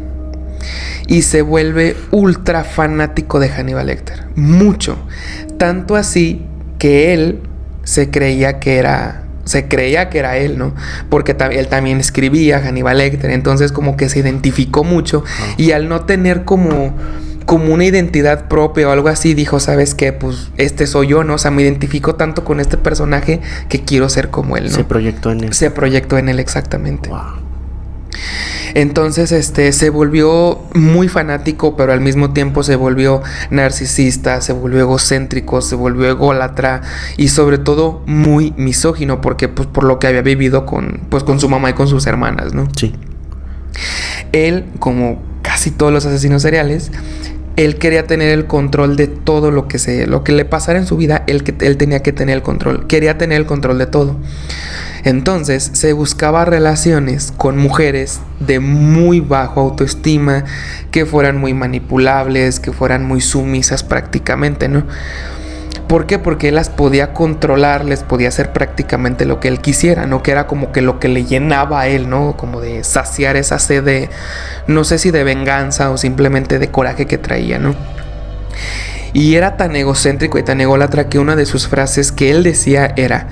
y se vuelve ultra fanático de Hannibal Lecter. Mucho. Tanto así que él se creía que era él, ¿no? Porque él también escribía Hannibal Lecter. Entonces como que se identificó mucho. Y al no tener como una identidad propia o algo así, dijo, ¿sabes qué? Pues este soy yo, ¿no? O sea, me identifico tanto con este personaje que quiero ser como él, ¿no? Se proyectó en él. Se proyectó en él, exactamente. Wow. Entonces, se volvió muy fanático, pero al mismo tiempo se volvió narcisista, se volvió egocéntrico, se volvió ególatra y sobre todo muy misógino, porque pues por lo que había vivido con su mamá y con sus hermanas, ¿no? Sí. Él, como casi todos los asesinos seriales, él quería tener el control de todo lo que le pasara en su vida. Él tenía que tener el control, quería tener el control de todo. Entonces se buscaba relaciones con mujeres de muy bajo autoestima, que fueran muy manipulables, que fueran muy sumisas prácticamente, ¿no? ¿Por qué? Porque él las podía controlar, les podía hacer prácticamente lo que él quisiera, ¿no? Que era como que lo que le llenaba a él, ¿no? Como de saciar esa sed de, no sé si de venganza o simplemente de coraje que traía, ¿no? Y era tan egocéntrico y tan ególatra que una de sus frases que él decía era: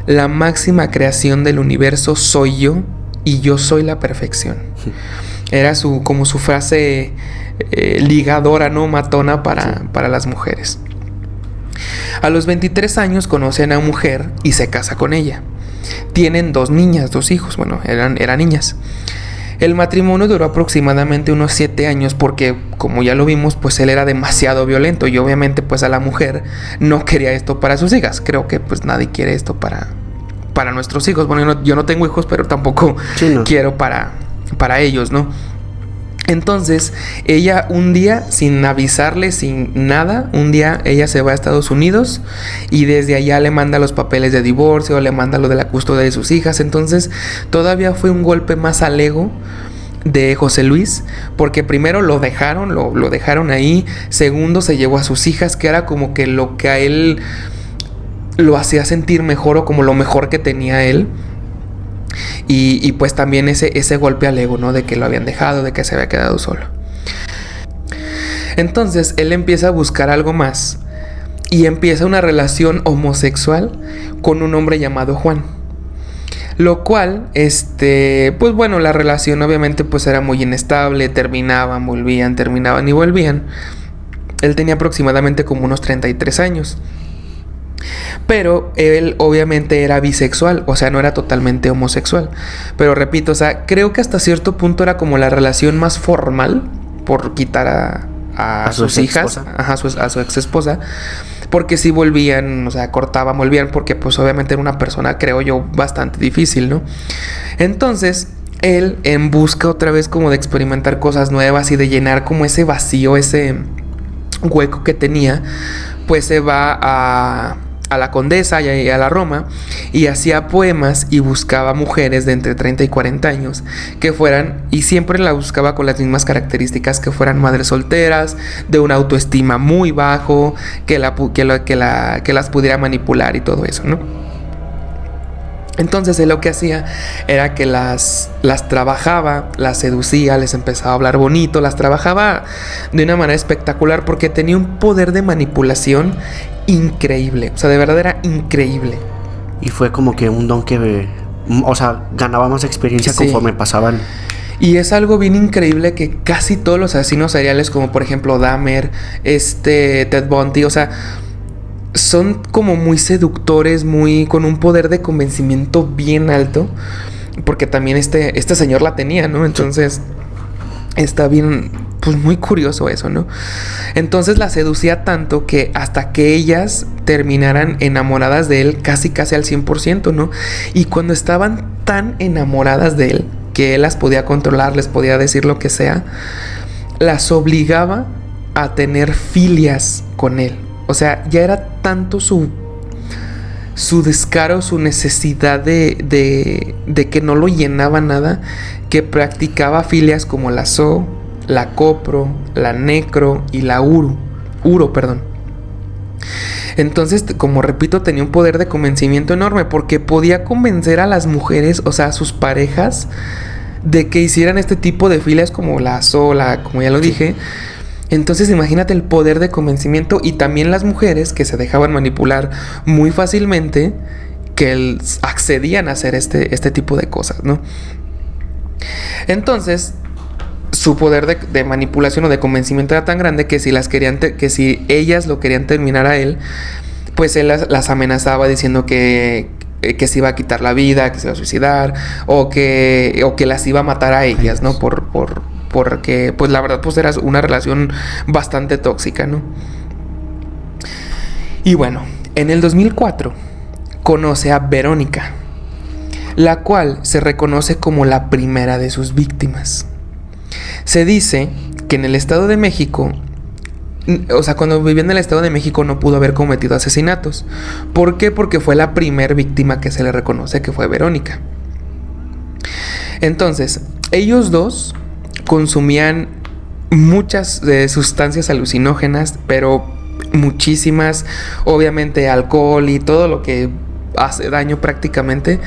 la máxima creación del universo soy yo y yo soy la perfección. Era como su frase ligadora, ¿no? Matona para las mujeres. A los 23 años conoce a una mujer y se casa con ella. Tienen 2 niñas, 2 hijos, bueno, eran niñas. El matrimonio duró aproximadamente unos 7 años porque, como ya lo vimos, pues él era demasiado violento y obviamente pues a la mujer no quería esto para sus hijas. Creo que pues nadie quiere esto para nuestros hijos. Bueno, yo no tengo hijos, pero tampoco quiero para ellos, ¿no? Entonces, ella un día, sin avisarle, sin nada, un día ella se va a Estados Unidos y desde allá le manda los papeles de divorcio, le manda lo de la custodia de sus hijas. Entonces, todavía fue un golpe más al ego de José Luis, porque primero lo dejaron ahí, segundo se llevó a sus hijas, que era como que lo que a él lo hacía sentir mejor o como lo mejor que tenía él. Y pues también ese golpe al ego, ¿no? De que lo habían dejado, de que se había quedado solo. Entonces él empieza a buscar algo más y empieza una relación homosexual con un hombre llamado Juan. Lo cual, pues bueno, la relación obviamente pues era muy inestable, terminaban, volvían, terminaban y volvían. Él tenía aproximadamente como unos 33 años. Pero él obviamente era bisexual, o sea, no era totalmente homosexual. Pero repito, o sea, creo que hasta cierto punto era como la relación más formal, por quitar a sus hijas, a su ex esposa. Porque sí volvían, o sea, cortaban, volvían, porque pues obviamente era una persona, creo yo, bastante difícil, ¿no? Entonces, él, en busca otra vez como de experimentar cosas nuevas y de llenar como ese vacío, ese hueco que tenía, pues se va a la Condesa y a la Roma y hacía poemas y buscaba mujeres de entre 30 y 40 años que fueran, y siempre la buscaba con las mismas características, que fueran madres solteras, de una autoestima muy bajo, que las pudiera manipular y todo eso, ¿no? Entonces él lo que hacía era que las trabajaba, las seducía, les empezaba a hablar bonito, las trabajaba de una manera espectacular porque tenía un poder de manipulación increíble. O sea, de verdad era increíble. Y fue como que un don que, o sea, ganaba más experiencia conforme pasaban. Y es algo bien increíble que casi todos los asesinos seriales, como por ejemplo Dahmer, Ted Bundy, o sea, son como muy seductores, muy con un poder de convencimiento bien alto, porque también este señor la tenía, ¿no? Entonces está bien, pues muy curioso eso, ¿no? Entonces la seducía tanto que hasta que ellas terminaran enamoradas de él casi al 100%, ¿no? Y cuando estaban tan enamoradas de él que él las podía controlar, les podía decir lo que sea, las obligaba a tener filias con él. O sea, ya era tanto su descaro, su necesidad de que no lo llenaba nada, que practicaba filias como la zo, la copro, la necro y la uro. Entonces, como repito, tenía un poder de convencimiento enorme porque podía convencer a las mujeres, o sea, a sus parejas, de que hicieran este tipo de filias como la zo, como ya lo dije. Entonces imagínate el poder de convencimiento, y también las mujeres que se dejaban manipular muy fácilmente, que accedían a hacer este tipo de cosas, ¿no? Entonces su poder de manipulación o de convencimiento era tan grande que si ellas lo querían terminar a él, pues él las amenazaba diciendo que se iba a quitar la vida, que se iba a suicidar, o que las iba a matar a ellas, ¿no? Porque pues la verdad pues era una relación bastante tóxica, ¿no? Y bueno, en el 2004 conoce a Verónica, la cual se reconoce como la primera de sus víctimas. Se dice que en el Estado de México, o sea, cuando vivía en el Estado de México no pudo haber cometido asesinatos. ¿Por qué? Porque fue la primer víctima que se le reconoce, que fue Verónica. Entonces, ellos dos consumían muchas sustancias alucinógenas, pero muchísimas, obviamente alcohol y todo lo que hace daño prácticamente.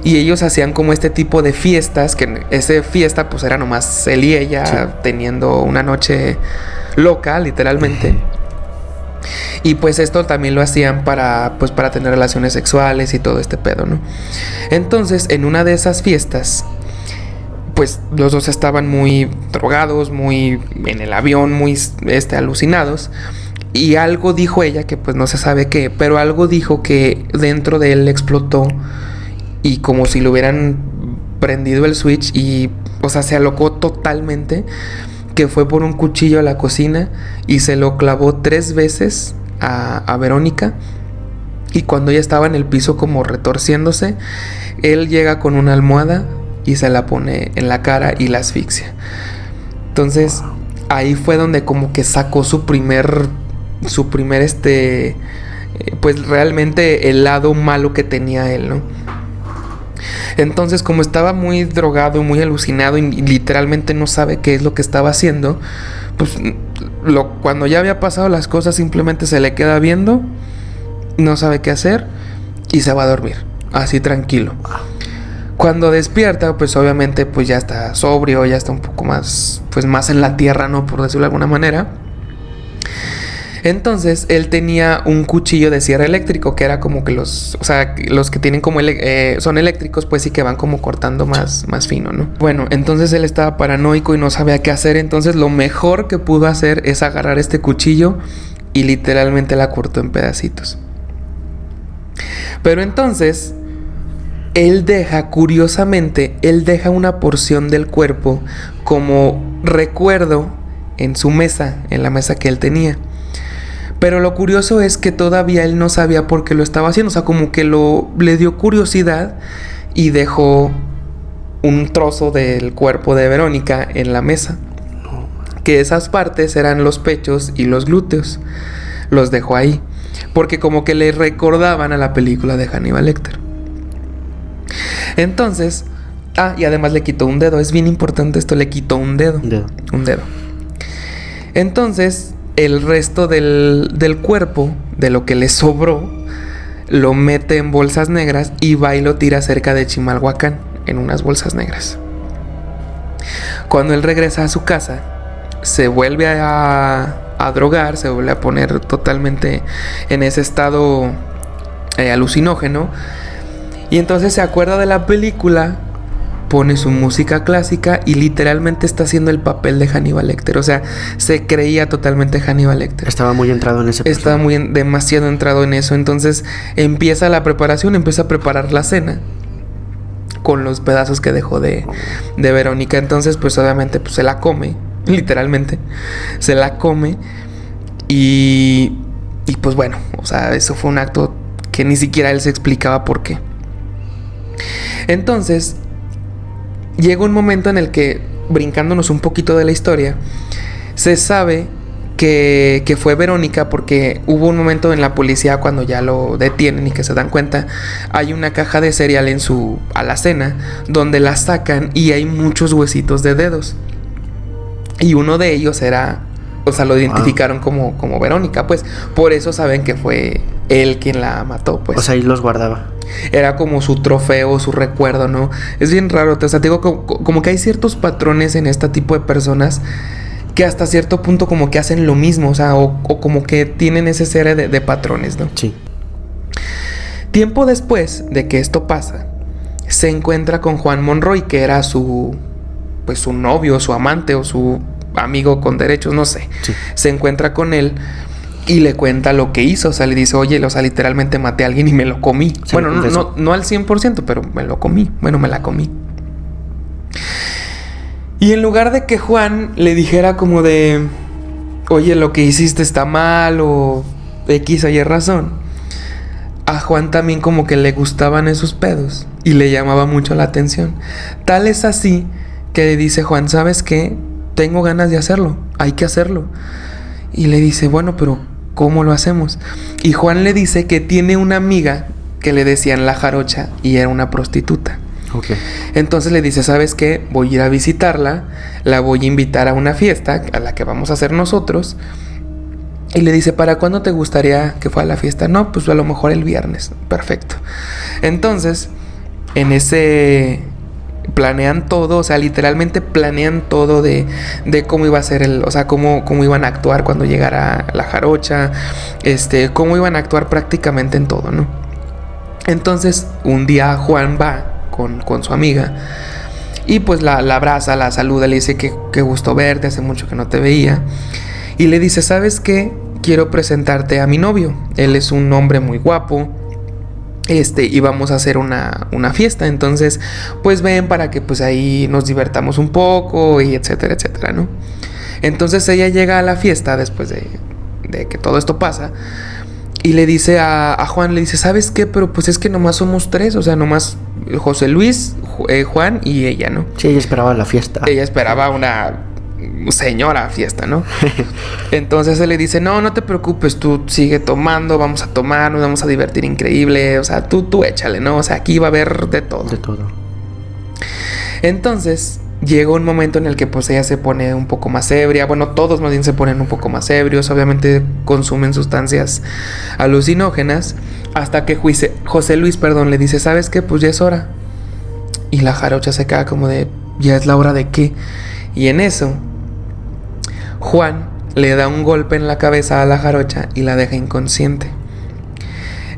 Y ellos hacían como este tipo de fiestas, que esa fiesta pues era nomás él y ella, sí, teniendo una noche loca, literalmente. Y pues esto también lo hacían para tener relaciones sexuales y todo este pedo, ¿no? Entonces, en una de esas fiestas, pues los dos estaban muy drogados, muy en el avión, muy alucinados. Y algo dijo ella, que pues no se sabe qué, pero algo dijo que dentro de él explotó, y como si le hubieran prendido el switch, y o sea, se alocó totalmente, que fue por un cuchillo a la cocina y se lo clavó 3 veces a Verónica. Y cuando ella estaba en el piso como retorciéndose, él llega con una almohada y se la pone en la cara y la asfixia. Entonces ahí fue donde como que sacó su primer pues realmente el lado malo que tenía él, ¿no? Entonces, como estaba muy drogado, muy alucinado y literalmente no sabe qué es lo que estaba haciendo, pues cuando ya había pasado las cosas, simplemente se le queda viendo, no sabe qué hacer y se va a dormir, así tranquilo. Cuando despierta, pues obviamente pues ya está sobrio, ya está un poco más, pues más en la tierra, ¿no? Por decirlo de alguna manera. Entonces él tenía un cuchillo de cierre eléctrico, que era como que los que tienen como son eléctricos, pues sí, que van como cortando más fino, ¿no? Bueno, entonces él estaba paranoico y no sabía qué hacer. Entonces lo mejor que pudo hacer es agarrar este cuchillo y literalmente la cortó en pedacitos. Pero entonces curiosamente deja una porción del cuerpo como recuerdo en su mesa, en la mesa que él tenía. Pero lo curioso es que todavía él no sabía por qué lo estaba haciendo. O sea, como que le dio curiosidad y dejó un trozo del cuerpo de Verónica en la mesa. Que esas partes eran los pechos y los glúteos. Los dejó ahí, porque como que le recordaban a la película de Hannibal Lecter. Entonces, y además le quitó un dedo. Es bien importante esto, le quitó un dedo. Un dedo. Entonces, el resto del cuerpo, de lo que le sobró, lo mete en bolsas negras y va y lo tira cerca de Chimalhuacán, en unas bolsas negras. Cuando él regresa a su casa, se vuelve a drogar, se vuelve a poner totalmente en ese estado alucinógeno. Y entonces se acuerda de la película, pone su música clásica y literalmente está haciendo el papel de Hannibal Lecter. O sea, se creía totalmente Hannibal Lecter. Estaba muy entrado en ese personaje. Estaba demasiado entrado en eso. Entonces empieza la preparación, empieza a preparar la cena con los pedazos que dejó de Verónica. Entonces, pues obviamente pues, se la come, literalmente. Se la come y pues bueno, o sea, eso fue un acto que ni siquiera él se explicaba por qué. Entonces llega un momento en el que, brincándonos un poquito de la historia, se sabe que fue Verónica, porque hubo un momento en la policía cuando ya lo detienen y que se dan cuenta, hay una caja de cereal en su alacena donde la sacan y hay muchos huesitos de dedos. Y uno de ellos era, o sea, lo identificaron como Verónica, pues por eso saben que fue él quien la mató, pues. O sea, ahí los guardaba. Era como su trofeo, su recuerdo, ¿no? Es bien raro, o sea, te digo, como que hay ciertos patrones en este tipo de personas que hasta cierto punto como que hacen lo mismo, o sea, o como que tienen ese serie de patrones, ¿no? Sí. Tiempo después de que esto pasa, se encuentra con Juan Monroy, que era su novio, su amante o su amigo con derechos, no sé. Sí. Se encuentra con él y le cuenta lo que hizo, o sea, le dice, oye, o sea, literalmente maté a alguien y me lo comí. Sí, bueno, no al 100%, pero me lo comí, bueno, me la comí. Y en lugar de que Juan le dijera como de, oye, lo que hiciste está mal o X o Y razón, a Juan también como que le gustaban esos pedos y le llamaba mucho la atención. Tal es así que le dice Juan, ¿sabes qué? Tengo ganas de hacerlo, hay que hacerlo. Y le dice, bueno, pero ¿cómo lo hacemos? Y Juan le dice que tiene una amiga que le decían la Jarocha y era una prostituta. Okay. Entonces le dice, ¿sabes qué? Voy a ir a visitarla, la voy a invitar a una fiesta a la que vamos a hacer nosotros. Y le dice, ¿para cuándo te gustaría que fuera la fiesta? No, pues a lo mejor el viernes. Perfecto. Entonces, en ese planean todo, o sea, literalmente planean todo de cómo iba a ser o sea, cómo iban a actuar cuando llegara la Jarocha, cómo iban a actuar prácticamente en todo, ¿no? Entonces, un día Juan va con su amiga y pues la abraza, la saluda, le dice que qué gusto verte, hace mucho que no te veía, y le dice, ¿sabes qué? Quiero presentarte a mi novio, él es un hombre muy guapo, y vamos a hacer una fiesta, entonces pues ven para que pues ahí nos divertamos un poco y etcétera, etcétera, ¿no? Entonces ella llega a la fiesta después de que todo esto pasa. Y le dice a Juan, le dice, ¿sabes qué? Pero pues es que nomás somos tres, o sea, nomás José Luis, Juan y ella, ¿no? Sí, ella esperaba la fiesta. Ella esperaba una señora fiesta, ¿no? Entonces él le dice, no te preocupes, tú sigue tomando, vamos a tomar, nos vamos a divertir increíble, o sea, tú échale, ¿no? O sea, aquí va a haber de todo. De todo. Entonces llega un momento en el que pues ella se pone un poco más ebria. Bueno, todos más bien se ponen un poco más ebrios. Obviamente consumen sustancias alucinógenas. Hasta que José Luis, le dice, ¿sabes qué? Pues ya es hora. Y la Jarocha se queda como de, ¿ya es la hora de qué? Y en eso Juan le da un golpe en la cabeza a la Jarocha y la deja inconsciente.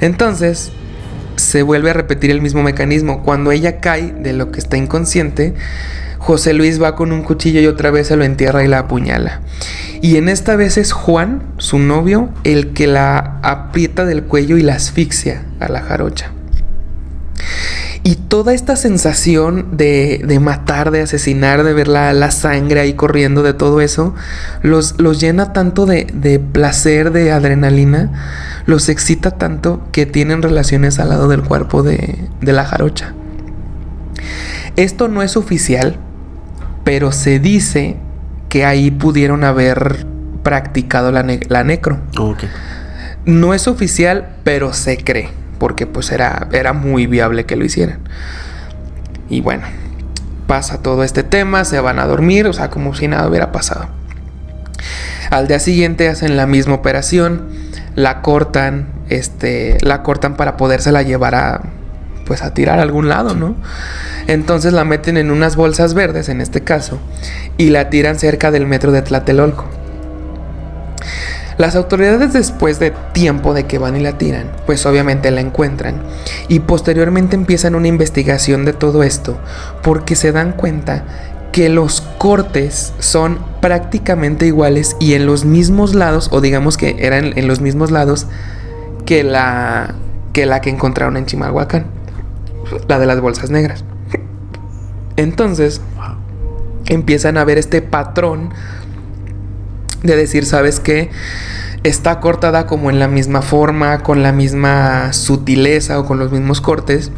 Entonces se vuelve a repetir el mismo mecanismo. Cuando ella cae de lo que está inconsciente, José Luis va con un cuchillo y otra vez se lo entierra y la apuñala. Y en esta vez es Juan, su novio, el que la aprieta del cuello y la asfixia a la Jarocha. Y toda esta sensación de matar, de asesinar, de ver la sangre ahí corriendo, de todo eso, los llena tanto de placer, de adrenalina, los excita tanto que tienen relaciones al lado del cuerpo de la Jarocha. Esto no es oficial, pero se dice que ahí pudieron haber practicado la necro. Okay. No es oficial, pero se cree, porque pues era muy viable que lo hicieran. Y bueno, pasa todo este tema, se van a dormir, o sea, como si nada hubiera pasado. Al día siguiente hacen la misma operación, la cortan para podérsela llevar a tirar a algún lado, ¿no? Entonces la meten en unas bolsas verdes, en este caso, y la tiran cerca del metro de Tlatelolco. Las autoridades, después de tiempo de que van y la tiran, pues obviamente la encuentran y posteriormente empiezan una investigación de todo esto, porque se dan cuenta que los cortes son prácticamente iguales y en los mismos lados, o digamos que eran en los mismos lados que la que encontraron en Chimalhuacán, la de las bolsas negras. Entonces empiezan a ver este patrón de decir, ¿sabes qué? Está cortada como en la misma forma, con la misma sutileza o con los mismos cortes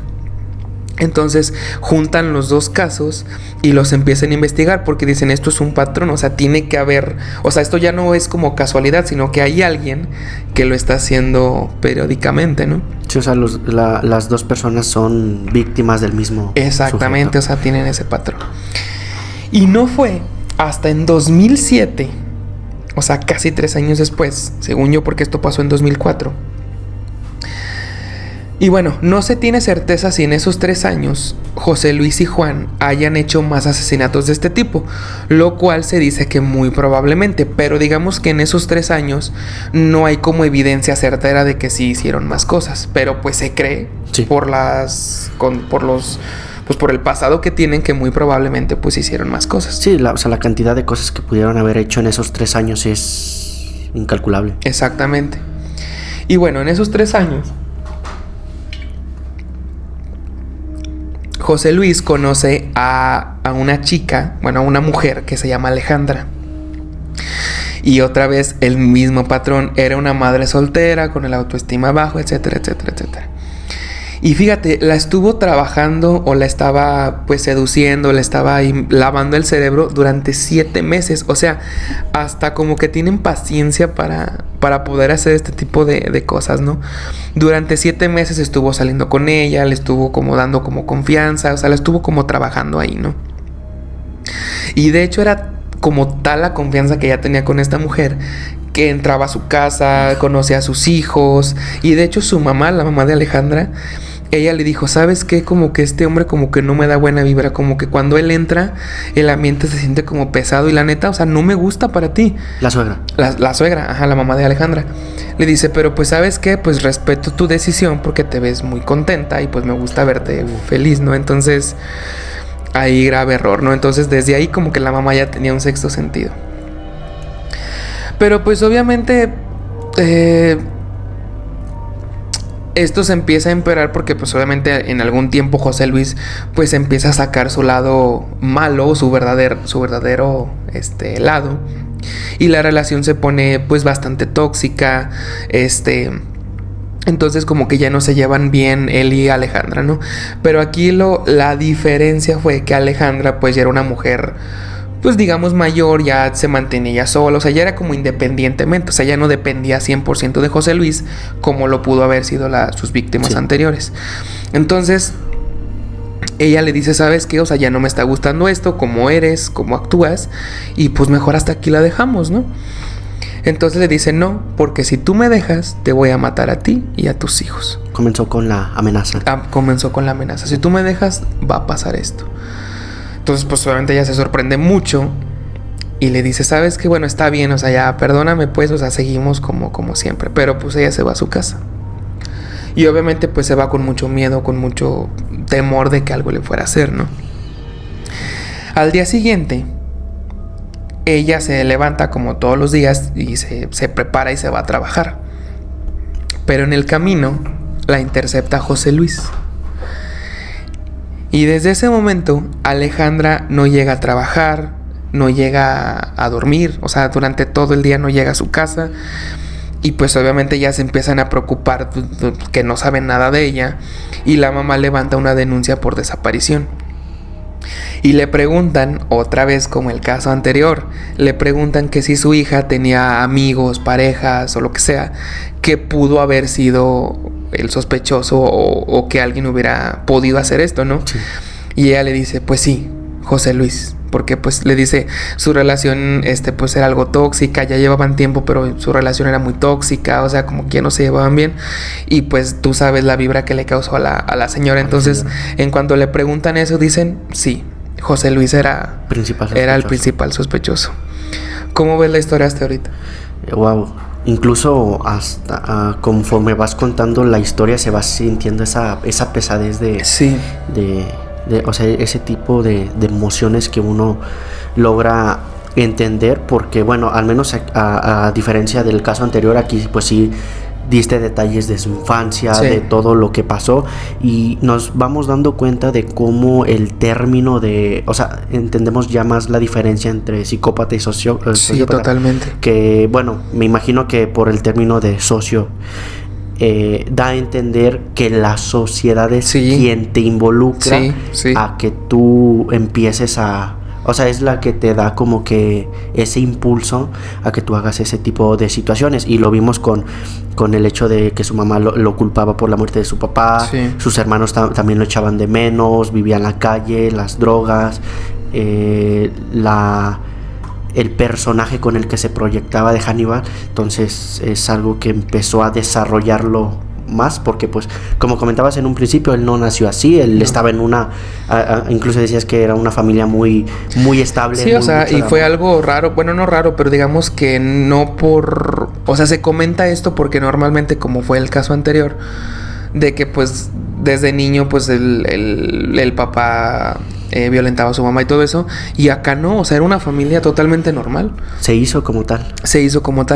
Entonces juntan los dos casos y los empiezan a investigar porque dicen esto es un patrón, o sea, tiene que haber, o sea, esto ya no es como casualidad, sino que hay alguien que lo está haciendo periódicamente, ¿no? Sí, o sea, las dos personas son víctimas del mismo Exactamente, sujeto. o sea, tienen ese patrón. Y no fue hasta en 2007, o sea, casi 3 años después, según yo, porque esto pasó en 2004. Y bueno, no se tiene certeza si en esos 3 años José Luis y Juan hayan hecho más asesinatos de este tipo, lo cual se dice que muy probablemente, pero digamos que en esos 3 años no hay como evidencia certera de que sí hicieron más cosas, pero pues se cree por el pasado que tienen que muy probablemente pues hicieron más cosas. Sí, o sea, la cantidad de cosas que pudieron haber hecho en esos 3 años es incalculable. Exactamente. Y bueno, en esos 3 años José Luis conoce a una chica, bueno, a una mujer que se llama Alejandra. Y otra vez el mismo patrón, era una madre soltera con el autoestima bajo, etcétera, etcétera, etcétera. Y fíjate, la estuvo trabajando o la estaba pues seduciendo, le estaba ahí lavando el cerebro durante 7 meses. O sea, hasta como que tienen paciencia para poder hacer este tipo de cosas, ¿no? Durante 7 meses estuvo saliendo con ella, le estuvo como dando como confianza, o sea, la estuvo como trabajando ahí, ¿no? Y de hecho era como tal la confianza que ella tenía con esta mujer, que entraba a su casa, conocía a sus hijos. Y de hecho su mamá, la mamá de Alejandra, ella le dijo, ¿sabes qué? Como que este hombre como que no me da buena vibra, como que cuando él entra el ambiente se siente como pesado y la neta, o sea, no me gusta para ti. La suegra. La suegra, ajá, la mamá de Alejandra. Le dice, pero pues ¿sabes qué? Pues respeto tu decisión porque te ves muy contenta y pues me gusta verte feliz, ¿no? Entonces, ahí grave error, ¿no? Entonces desde ahí como que la mamá ya tenía un sexto sentido. Pero pues obviamente esto se empieza a empeorar porque pues obviamente en algún tiempo José Luis pues empieza a sacar su lado malo, su verdadero lado, y la relación se pone pues bastante tóxica, entonces como que ya no se llevan bien él y Alejandra, ¿no? Pero aquí la diferencia fue que Alejandra pues ya era una mujer pues digamos mayor, ya se mantenía sola, o sea, ya era como independientemente, o sea, ya no dependía 100% de José Luis como lo pudo haber sido sus víctimas anteriores. Entonces ella le dice, ¿sabes qué? O sea, ya no me está gustando esto, cómo eres, cómo actúas, y pues mejor hasta aquí la dejamos, ¿no? Entonces le dice, no, porque si tú me dejas, te voy a matar a ti y a tus hijos. Comenzó con la amenaza. Comenzó con la amenaza. Si tú me dejas, va a pasar esto. Entonces, pues obviamente ella se sorprende mucho y le dice, ¿sabes qué? Bueno, está bien, o sea, ya perdóname pues, o sea, seguimos como siempre. Pero pues ella se va a su casa. Y obviamente pues se va con mucho miedo, con mucho temor de que algo le fuera a hacer, ¿no? Al día siguiente, ella se levanta como todos los días y se prepara y se va a trabajar. Pero en el camino la intercepta José Luis. Y desde ese momento Alejandra no llega a trabajar, no llega a dormir, o sea, durante todo el día no llega a su casa. Y pues obviamente ya se empiezan a preocupar que no saben nada de ella. Y la mamá levanta una denuncia por desaparición. Y le preguntan, otra vez como el caso anterior, le preguntan que si su hija tenía amigos, parejas o lo que sea, que pudo haber sido el sospechoso o que alguien hubiera podido hacer esto, ¿no? Sí. Y ella le dice, pues sí, José Luis, porque pues le dice, su relación pues era algo tóxica, ya llevaban tiempo, pero su relación era muy tóxica, o sea, como que ya no se llevaban bien, y pues tú sabes la vibra que le causó a la señora. Entonces, en cuanto le preguntan eso, dicen, sí, José Luis era el principal sospechoso. ¿Cómo ves la historia hasta ahorita? Wow. Incluso hasta conforme vas contando la historia se va sintiendo esa pesadez o sea, ese tipo de emociones que uno logra entender, porque bueno, al menos a diferencia del caso anterior, aquí pues sí diste detalles de su infancia, de todo lo que pasó, y nos vamos dando cuenta de cómo el término o sea, entendemos ya más la diferencia entre psicópata y sociópata. Sí, totalmente. Que bueno, me imagino que por el término de socio da a entender que la sociedad es Sí. quien te involucra Sí. a que tú empieces a... O sea, es la que te da como que ese impulso a que tú hagas ese tipo de situaciones. Y lo vimos con el hecho de que su mamá lo culpaba por la muerte de su papá. Sí. Sus hermanos también lo echaban de menos, vivía en la calle, las drogas, el personaje con el que se proyectaba de Hannibal. Entonces es algo que empezó a desarrollarlo más, porque pues como comentabas en un principio, él no nació así, él estaba en una incluso decías que era una familia muy estable. Sí, o sea, y fue algo raro, bueno, no raro, pero digamos que no por... O sea, se comenta esto porque normalmente, como fue el caso anterior, de que pues desde niño pues el papá violentaba a su mamá y todo eso, y acá no, o sea, era una familia totalmente normal. Se hizo como tal.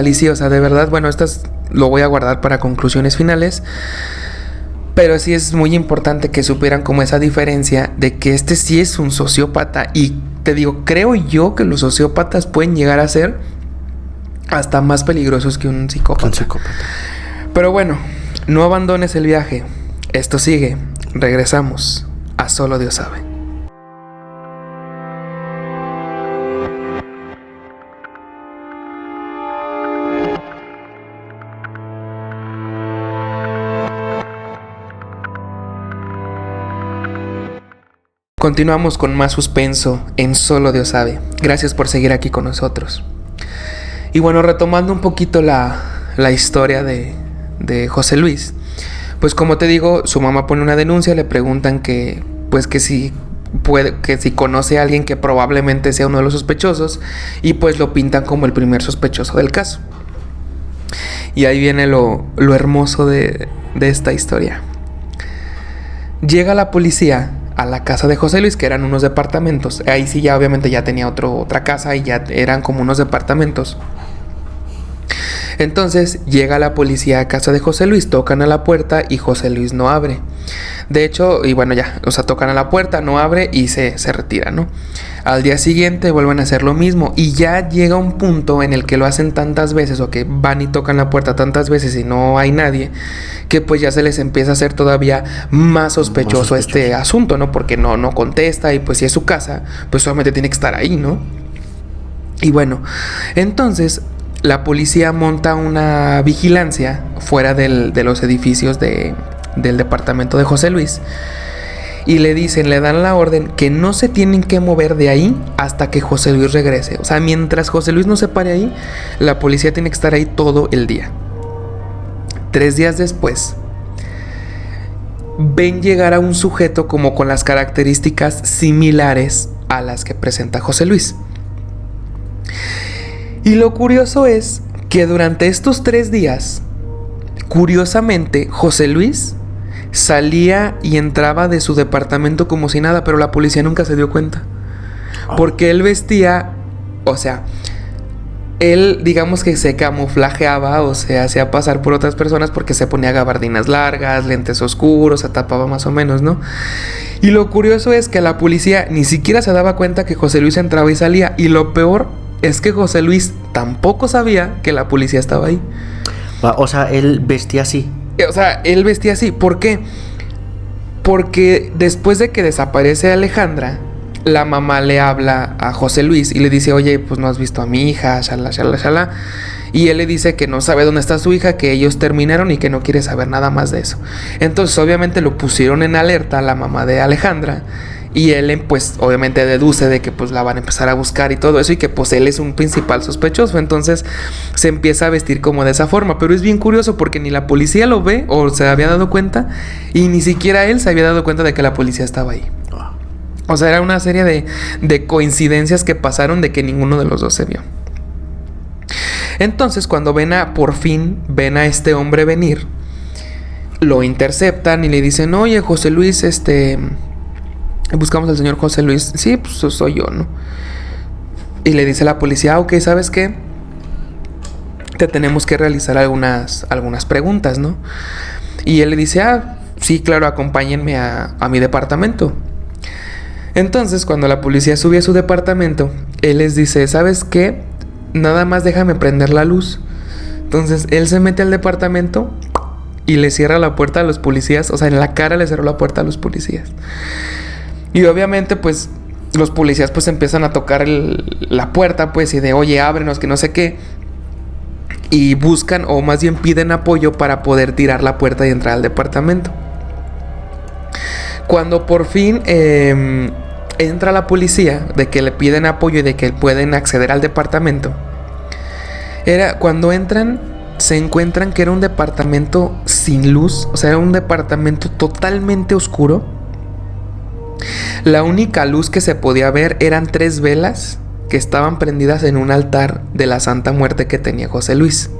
Y sí, o sea, de verdad, bueno, estas lo voy a guardar para conclusiones finales, pero sí es muy importante que supieran como esa diferencia de que este sí es un sociópata, y te digo, creo yo que los sociópatas pueden llegar a ser hasta más peligrosos que un psicópata. Pero bueno, no abandones el viaje, esto sigue, regresamos a Solo Dios sabe. Continuamos con más suspenso en Solo Dios sabe. Gracias por seguir aquí con nosotros. Y bueno, retomando un poquito la historia de José Luis, pues como te digo, su mamá pone una denuncia, le preguntan que si conoce a alguien que probablemente sea uno de los sospechosos, y pues lo pintan como el primer sospechoso del caso. Y ahí viene lo hermoso de esta historia. Llega la policía a la casa de José Luis, que eran unos departamentos. Ahí sí ya obviamente ya tenía otra casa y ya eran como unos departamentos. Entonces llega la policía a casa de José Luis, tocan a la puerta y José Luis no abre. De hecho, y bueno ya, o sea, tocan a la puerta, no abre y se retira, ¿no? Al día siguiente vuelven a hacer lo mismo, y ya llega un punto en el que lo hacen tantas veces, o que van y tocan la puerta tantas veces y no hay nadie, que pues ya se les empieza a hacer todavía más sospechoso este asunto, ¿no? Porque no contesta, y pues si es su casa, pues solamente tiene que estar ahí, ¿no? Y bueno, entonces la policía monta una vigilancia fuera de los edificios del departamento de José Luis, y le dan la orden que no se tienen que mover de ahí hasta que José Luis regrese. O sea, mientras José Luis no se pare ahí, la policía tiene que estar ahí todo el día. 3 días después, ven llegar a un sujeto como con las características similares a las que presenta José Luis. Y lo curioso es que durante estos 3 días, curiosamente, José Luis salía y entraba de su departamento como si nada, pero la policía nunca se dio cuenta. Porque él vestía, o sea, él digamos que se camuflajeaba, o sea, hacía pasar por otras personas porque se ponía gabardinas largas, lentes oscuros, se tapaba más o menos, ¿no? Y lo curioso es que la policía ni siquiera se daba cuenta que José Luis entraba y salía, y lo peor es que José Luis tampoco sabía que la policía estaba ahí. O sea, él vestía así. O sea, él vestía así. ¿Por qué? Porque después de que desaparece Alejandra, la mamá le habla a José Luis y le dice, oye, pues no has visto a mi hija, shala. Y él le dice que no sabe dónde está su hija, que ellos terminaron y que no quiere saber nada más de eso. Entonces, obviamente lo pusieron en alerta a la mamá de Alejandra. Y él, pues, obviamente deduce de que, pues, la van a empezar a buscar y todo eso, y que, pues, él es un principal sospechoso. Entonces, se empieza a vestir como de esa forma. Pero es bien curioso porque ni la policía lo ve o se había dado cuenta, y ni siquiera él se había dado cuenta de que la policía estaba ahí. O sea, era una serie de coincidencias que pasaron de que ninguno de los dos se vio. Entonces, cuando por fin ven a este hombre venir, lo interceptan y le dicen, oye, José Luis, buscamos al señor José Luis. Sí, pues soy yo, ¿no? Y le dice la policía, ok, ¿sabes qué? Te tenemos que realizar algunas preguntas, ¿no? Y él le dice, sí, claro, acompáñenme a mi departamento. Entonces, cuando la policía sube a su departamento, él les dice, ¿sabes qué? Nada más déjame prender la luz. Entonces, él se mete al departamento y le cierra la puerta a los policías. O sea, en la cara le cerró la puerta a los policías. Y obviamente, pues, los policías pues empiezan a tocar la puerta, pues, y de, oye, ábrenos, que no sé qué. Y buscan, o más bien piden apoyo para poder tirar la puerta y entrar al departamento. Cuando por fin entra la policía, de que le piden apoyo y de que pueden acceder al departamento, cuando entran, se encuentran que era un departamento sin luz. O sea, era un departamento totalmente oscuro. La única luz que se podía ver eran 3 velas que estaban prendidas en un altar de la Santa Muerte que tenía José Luis.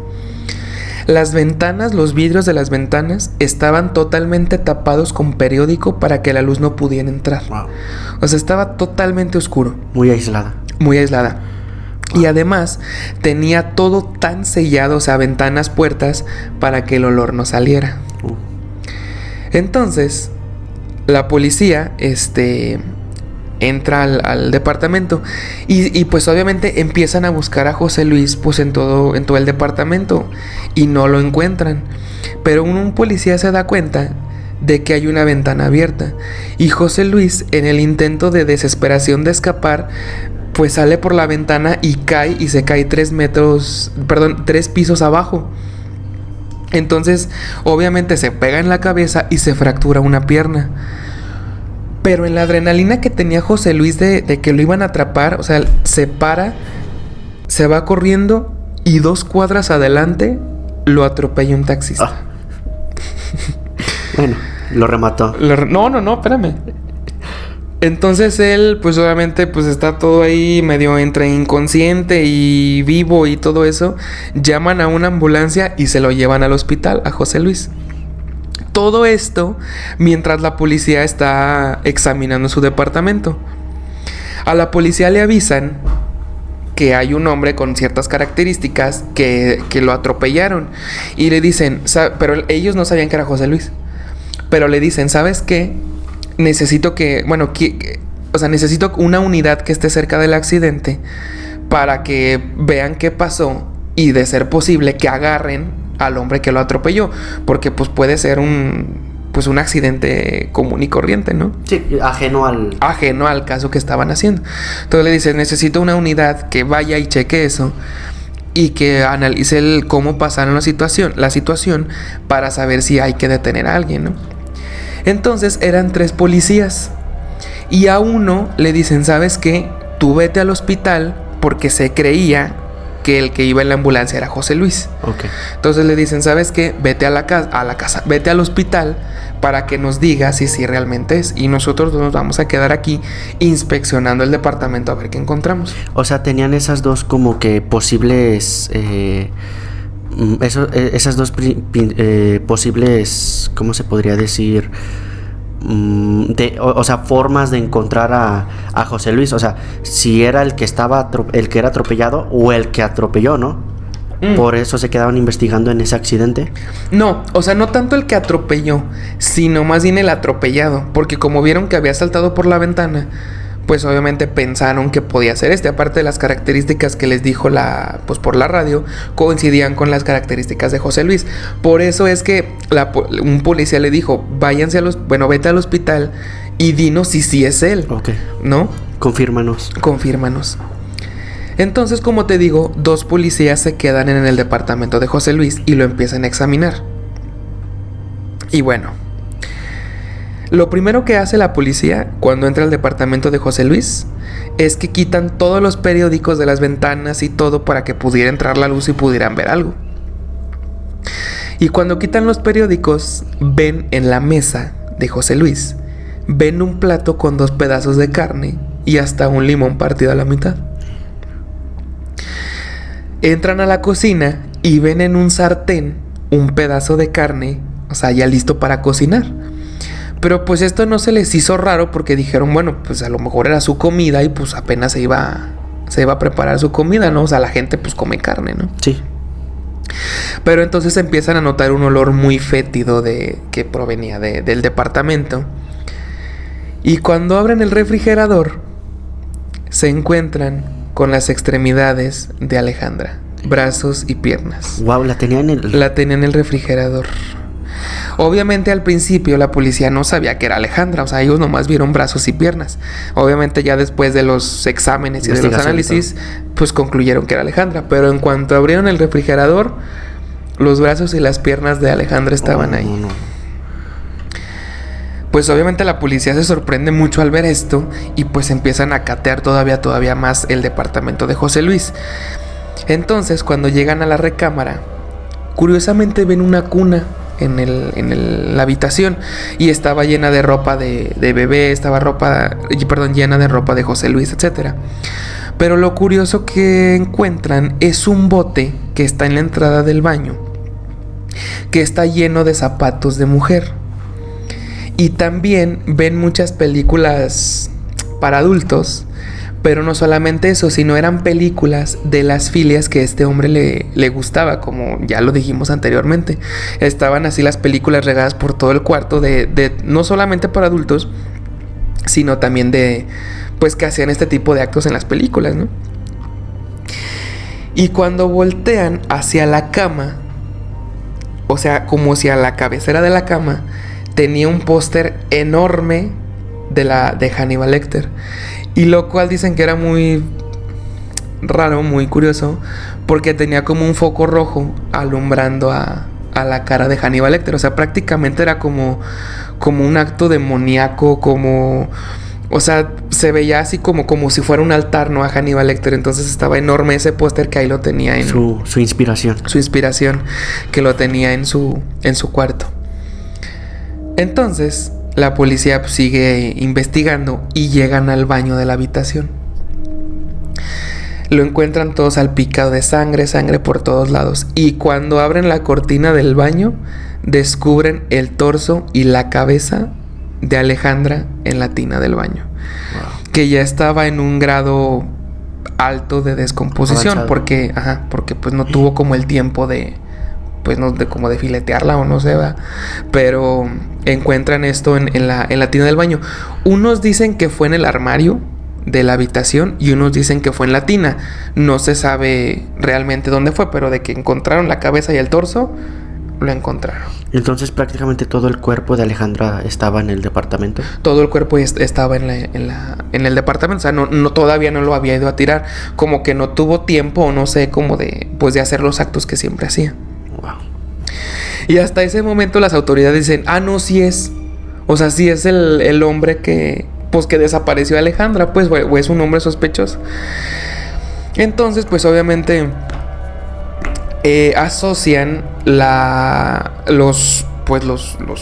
Las ventanas, los vidrios de las ventanas estaban totalmente tapados con periódico para que la luz no pudiera entrar. Wow. O sea, estaba totalmente oscuro. Muy aislada. Muy aislada. Y además tenía todo tan sellado, o sea, ventanas, puertas, para que el olor no saliera. Entonces, la policía, entra al departamento y pues obviamente empiezan a buscar a José Luis pues en todo el departamento y no lo encuentran. Pero un policía se da cuenta de que hay una ventana abierta y José Luis, en el intento de desesperación de escapar, pues sale por la ventana y se cae 3 pisos abajo. Entonces obviamente se pega en la cabeza y se fractura una pierna. Pero en la adrenalina que tenía José Luis de que lo iban a atrapar, o sea, se para, se va corriendo y 2 cuadras adelante lo atropella un taxista. Bueno, lo remató. No, espérame. Entonces él, pues obviamente, pues está todo ahí medio entre inconsciente y vivo y todo eso. Llaman a una ambulancia y se lo llevan al hospital, a José Luis. Todo esto mientras la policía está examinando su departamento. A la policía le avisan que hay un hombre con ciertas características que lo atropellaron. Y le dicen, pero ellos no sabían que era José Luis. Pero le dicen, ¿sabes qué? Necesito necesito una unidad que esté cerca del accidente para que vean qué pasó y, de ser posible, que agarren al hombre que lo atropelló, porque pues puede ser un accidente común y corriente, ¿no? Sí, ajeno al caso que estaban haciendo. Entonces le dice, necesito una unidad que vaya y cheque eso y que analice cómo pasaron la situación para saber si hay que detener a alguien, ¿no? Entonces eran 3 policías y a uno le dicen, ¿sabes qué? Tú vete al hospital, porque se creía que el que iba en la ambulancia era José Luis. Okay. Entonces le dicen, ¿sabes qué? Vete a la casa, vete al hospital para que nos digas si realmente es. Y nosotros nos vamos a quedar aquí inspeccionando el departamento a ver qué encontramos. O sea, tenían esas dos como que posibles... esas dos posibles, ¿cómo se podría decir? O sea, formas de encontrar a José Luis. O sea, si era el que era atropellado o el que atropelló, ¿no? Por eso se quedaban investigando en ese accidente. No, o sea, no tanto el que atropelló, sino más bien el atropellado. Porque como vieron que había saltado por la ventana, pues obviamente pensaron que podía ser Aparte de las características que les dijo por la radio, coincidían con las características de José Luis. Por eso es que un policía le dijo, vete al hospital y dinos si sí es él. Ok. ¿No? Confírmanos. Entonces, como te digo, 2 policías se quedan en el departamento de José Luis y lo empiezan a examinar. Y bueno, lo primero que hace la policía cuando entra al departamento de José Luis es que quitan todos los periódicos de las ventanas y todo para que pudiera entrar la luz y pudieran ver algo. Y cuando quitan los periódicos, ven en la mesa de José Luis, ven un plato con 2 pedazos de carne y hasta un limón partido a la mitad. Entran a la cocina y ven en un sartén un pedazo de carne, o sea, ya listo para cocinar. Pero pues esto no se les hizo raro porque dijeron, bueno, pues a lo mejor era su comida y pues apenas se iba a preparar su comida, ¿no? O sea, la gente pues come carne, ¿no? Sí. Pero entonces empiezan a notar un olor muy fétido que provenía del departamento. Y cuando abren el refrigerador, se encuentran con las extremidades de Alejandra, brazos y piernas. Wow, la tenía en el... La tenía en el refrigerador. Obviamente al principio la policía no sabía que era Alejandra, o sea, ellos nomás vieron brazos y piernas. Obviamente ya después de los exámenes y de los análisis, pues concluyeron que era Alejandra. Pero en cuanto abrieron el refrigerador, los brazos y las piernas de Alejandra estaban ahí. No. Pues obviamente la policía se sorprende mucho al ver esto y pues empiezan a catear todavía más el departamento de José Luis. Entonces, cuando llegan a la recámara, curiosamente ven una cuna en la habitación y estaba llena de ropa de bebé, llena de ropa de José Luis, etc. Pero lo curioso que encuentran es un bote que está en la entrada del baño, que está lleno de zapatos de mujer. Y también ven muchas películas para adultos, pero no solamente eso, sino eran películas de las filias que este hombre le gustaba, como ya lo dijimos anteriormente. Estaban así las películas regadas por todo el cuarto, de no solamente para adultos, sino también pues que hacían este tipo de actos en las películas, ¿no? Y cuando voltean hacia la cama, o sea, como si a la cabecera de la cama tenía un póster enorme de Hannibal Lecter. Y lo cual dicen que era muy raro, muy curioso, porque tenía como un foco rojo alumbrando a la cara de Hannibal Lecter. O sea, prácticamente era como un acto demoníaco, o sea, se veía así como si fuera un altar, ¿no? A Hannibal Lecter. Entonces estaba enorme ese póster que ahí lo tenía en... Su inspiración. Su inspiración, que lo tenía en su cuarto. Entonces, la policía sigue investigando y llegan al baño de la habitación. Lo encuentran todo salpicado de sangre por todos lados. Y cuando abren la cortina del baño, descubren el torso y la cabeza de Alejandra en la tina del baño. Wow. Que ya estaba en un grado alto de descomposición. Avanzado. Porque pues no tuvo como el tiempo como de filetearla o no sé, ¿verdad? Pero encuentran esto en la tina del baño. Unos dicen que fue en el armario de la habitación y unos dicen que fue en la tina. No se sabe realmente dónde fue, pero de que encontraron la cabeza y el torso, lo encontraron. Entonces prácticamente todo el cuerpo de Alejandra estaba en el departamento. Todo el cuerpo estaba en el departamento. O sea, no todavía no lo había ido a tirar. Como que no tuvo tiempo o no sé, como de hacer los actos que siempre hacía. Wow. Y hasta ese momento las autoridades dicen, no, sí es. O sea, sí es el hombre que desapareció a Alejandra, pues, o es un hombre sospechoso. Entonces, pues obviamente asocian los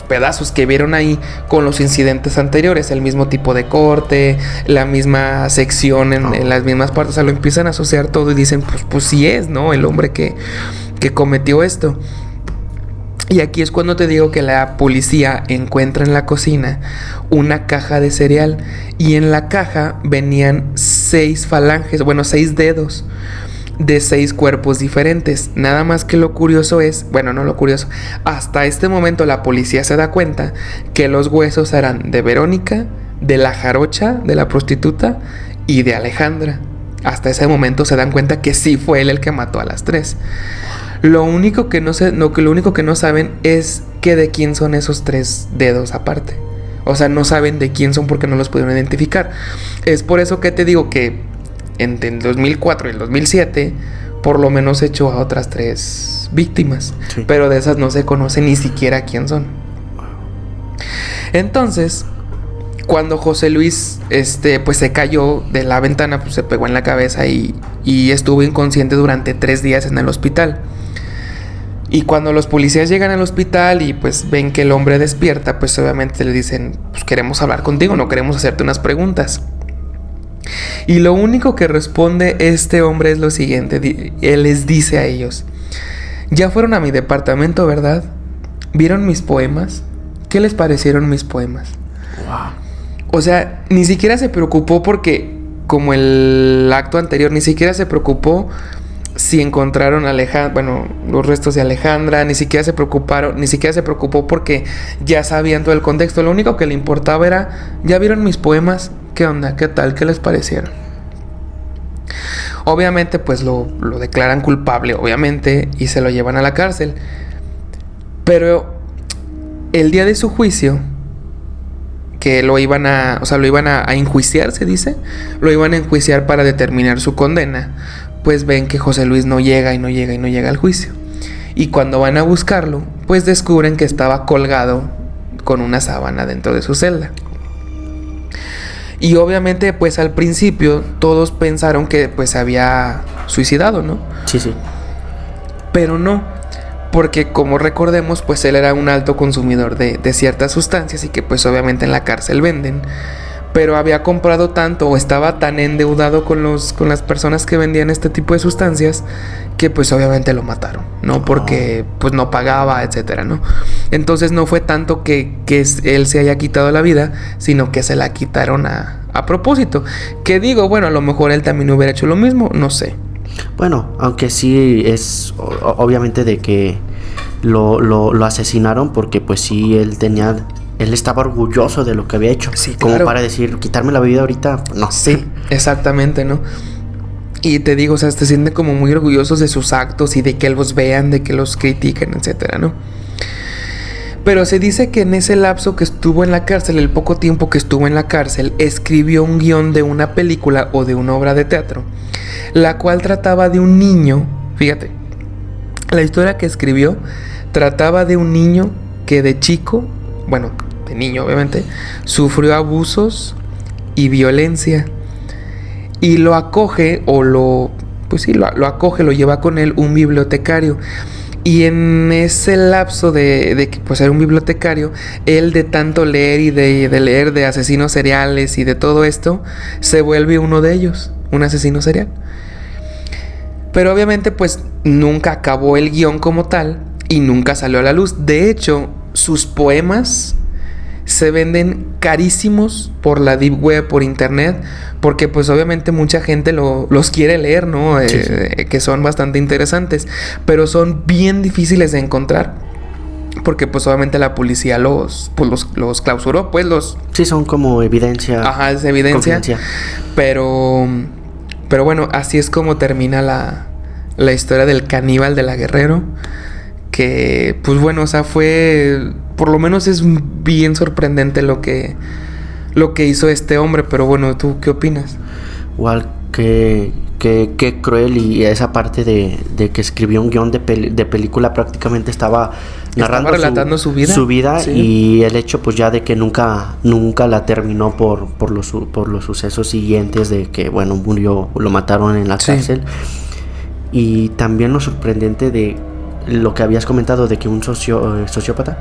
pedazos que vieron ahí con los incidentes anteriores, el mismo tipo de corte, la misma sección en las mismas partes. O sea, lo empiezan a asociar todo y dicen, pues sí es, ¿no? El hombre que cometió esto. Y aquí es cuando te digo que la policía encuentra en la cocina una caja de cereal. Y en la caja venían 6 dedos de 6 cuerpos diferentes. Nada más que lo curioso es, hasta este momento la policía se da cuenta que los huesos eran de Verónica, de la jarocha, de la prostituta y de Alejandra. Hasta ese momento se dan cuenta que sí fue él el que mató a las 3. Lo único que no saben es que de quién son esos 3 dedos aparte. O sea, no saben de quién son porque no los pudieron identificar. Es por eso que te digo que entre el 2004 y el 2007 por lo menos echó a otras 3 víctimas. Sí. Pero de esas no se conoce ni siquiera quién son. Entonces, cuando José Luis pues se cayó de la ventana, pues se pegó en la cabeza y estuvo inconsciente durante 3 días en el hospital. Y cuando los policías llegan al hospital y pues ven que el hombre despierta, pues obviamente le dicen, pues queremos hablar contigo, no queremos hacerte unas preguntas. Y lo único que responde este hombre es lo siguiente. Él les dice a ellos, ya fueron a mi departamento, ¿verdad? ¿Vieron mis poemas? ¿Qué les parecieron mis poemas? Wow. O sea, ni siquiera se preocupó porque, como el acto anterior, ni siquiera se preocupó si encontraron los restos de Alejandra, ni siquiera se preocupó porque ya sabían todo el contexto. Lo único que le importaba era, ¿ya vieron mis poemas? ¿Qué onda? ¿Qué tal? ¿Qué les parecieron? Obviamente, pues lo declaran culpable, obviamente, y se lo llevan a la cárcel. Pero el día de su juicio, que lo iban a enjuiciar, se dice, lo iban a enjuiciar para determinar su condena, pues ven que José Luis no llega al juicio. Y cuando van a buscarlo, pues descubren que estaba colgado con una sábana dentro de su celda. Y obviamente, pues al principio todos pensaron que pues se había suicidado, ¿no? Sí. Pero no, porque como recordemos, pues él era un alto consumidor de ciertas sustancias y que pues obviamente en la cárcel venden. Pero había comprado tanto o estaba tan endeudado con las personas que vendían este tipo de sustancias que pues obviamente lo mataron, ¿no? Porque pues no pagaba, etcétera, ¿no? Entonces no fue tanto que él se haya quitado la vida, sino que se la quitaron a propósito. Que digo, bueno, a lo mejor él también hubiera hecho lo mismo, no sé. Bueno, aunque sí es obviamente de que lo asesinaron porque pues sí él estaba orgulloso de lo que había hecho. Sí, claro. Como para decir, quitarme la vida ahorita, no. Sí, exactamente, ¿no? Y te digo, o sea, se sienten como muy orgullosos de sus actos y de que los vean, de que los critiquen, etcétera, ¿no? Pero se dice que en ese lapso que estuvo en la cárcel, el poco tiempo que estuvo en la cárcel, escribió un guión de una película o de una obra de teatro, la cual trataba de un niño, fíjate, la historia que escribió trataba de un niño que de chico, bueno, de niño obviamente, sufrió abusos y violencia. Y lo acoge, lo acoge, lo lleva con él un bibliotecario. Y en ese lapso de que pues era un bibliotecario, él de tanto leer y de leer de asesinos seriales y de todo esto, se vuelve uno de ellos, un asesino serial. Pero obviamente pues nunca acabó el guión como tal y nunca salió a la luz. De hecho, sus poemas se venden carísimos por la deep web, por internet, porque pues obviamente mucha gente los quiere leer, ¿no? Sí. Que son bastante interesantes, pero son bien difíciles de encontrar, porque pues obviamente la policía los clausuró, pues los... Sí, son como evidencia. Ajá, es evidencia. Pero bueno, así es como termina la historia del caníbal de la Guerrero, que pues bueno, o sea, por lo menos es bien sorprendente lo que hizo este hombre. Pero bueno, ¿tú qué opinas? Igual que cruel, y esa parte de que escribió un guión de película, prácticamente estaba relatando su vida. Sí. Y el hecho pues ya de que nunca la terminó por los sucesos siguientes de que bueno, murió, lo mataron en la cárcel. Y también lo sorprendente de lo que habías comentado de que un sociópata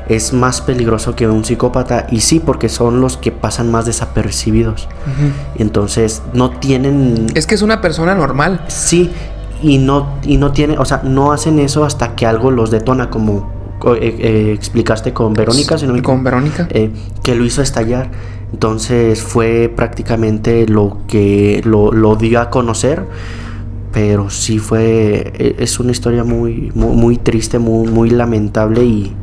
es más peligroso que un psicópata, y sí, porque son los que pasan más desapercibidos. Uh-huh. Entonces no tienen... Es que es una persona normal. Sí, y no tiene, o sea, no hacen eso hasta que algo los detona, como explicaste con Verónica, si no me equivoco, con Verónica, que lo hizo estallar. Entonces fue prácticamente lo que lo dio a conocer. Pero sí es una historia muy, muy, muy triste, muy, muy lamentable, y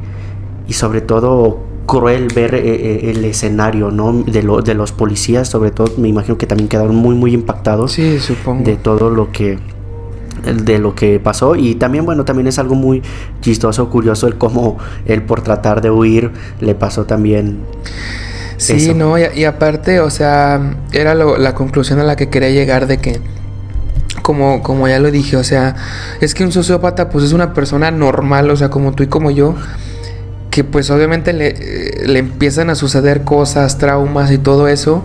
sobre todo cruel ver el escenario, ¿no? De los policías, sobre todo. Me imagino que también quedaron muy, muy impactados. Sí, supongo. De todo lo que pasó. Y también, bueno, también es algo muy chistoso, curioso, el cómo él, por tratar de huir, le pasó también. Sí, eso. No, y aparte, o sea, era la conclusión a la que quería llegar, de que como ya lo dije, o sea, es que un sociópata pues es una persona normal, o sea, como tú y como yo, que pues obviamente le empiezan a suceder cosas, traumas y todo eso,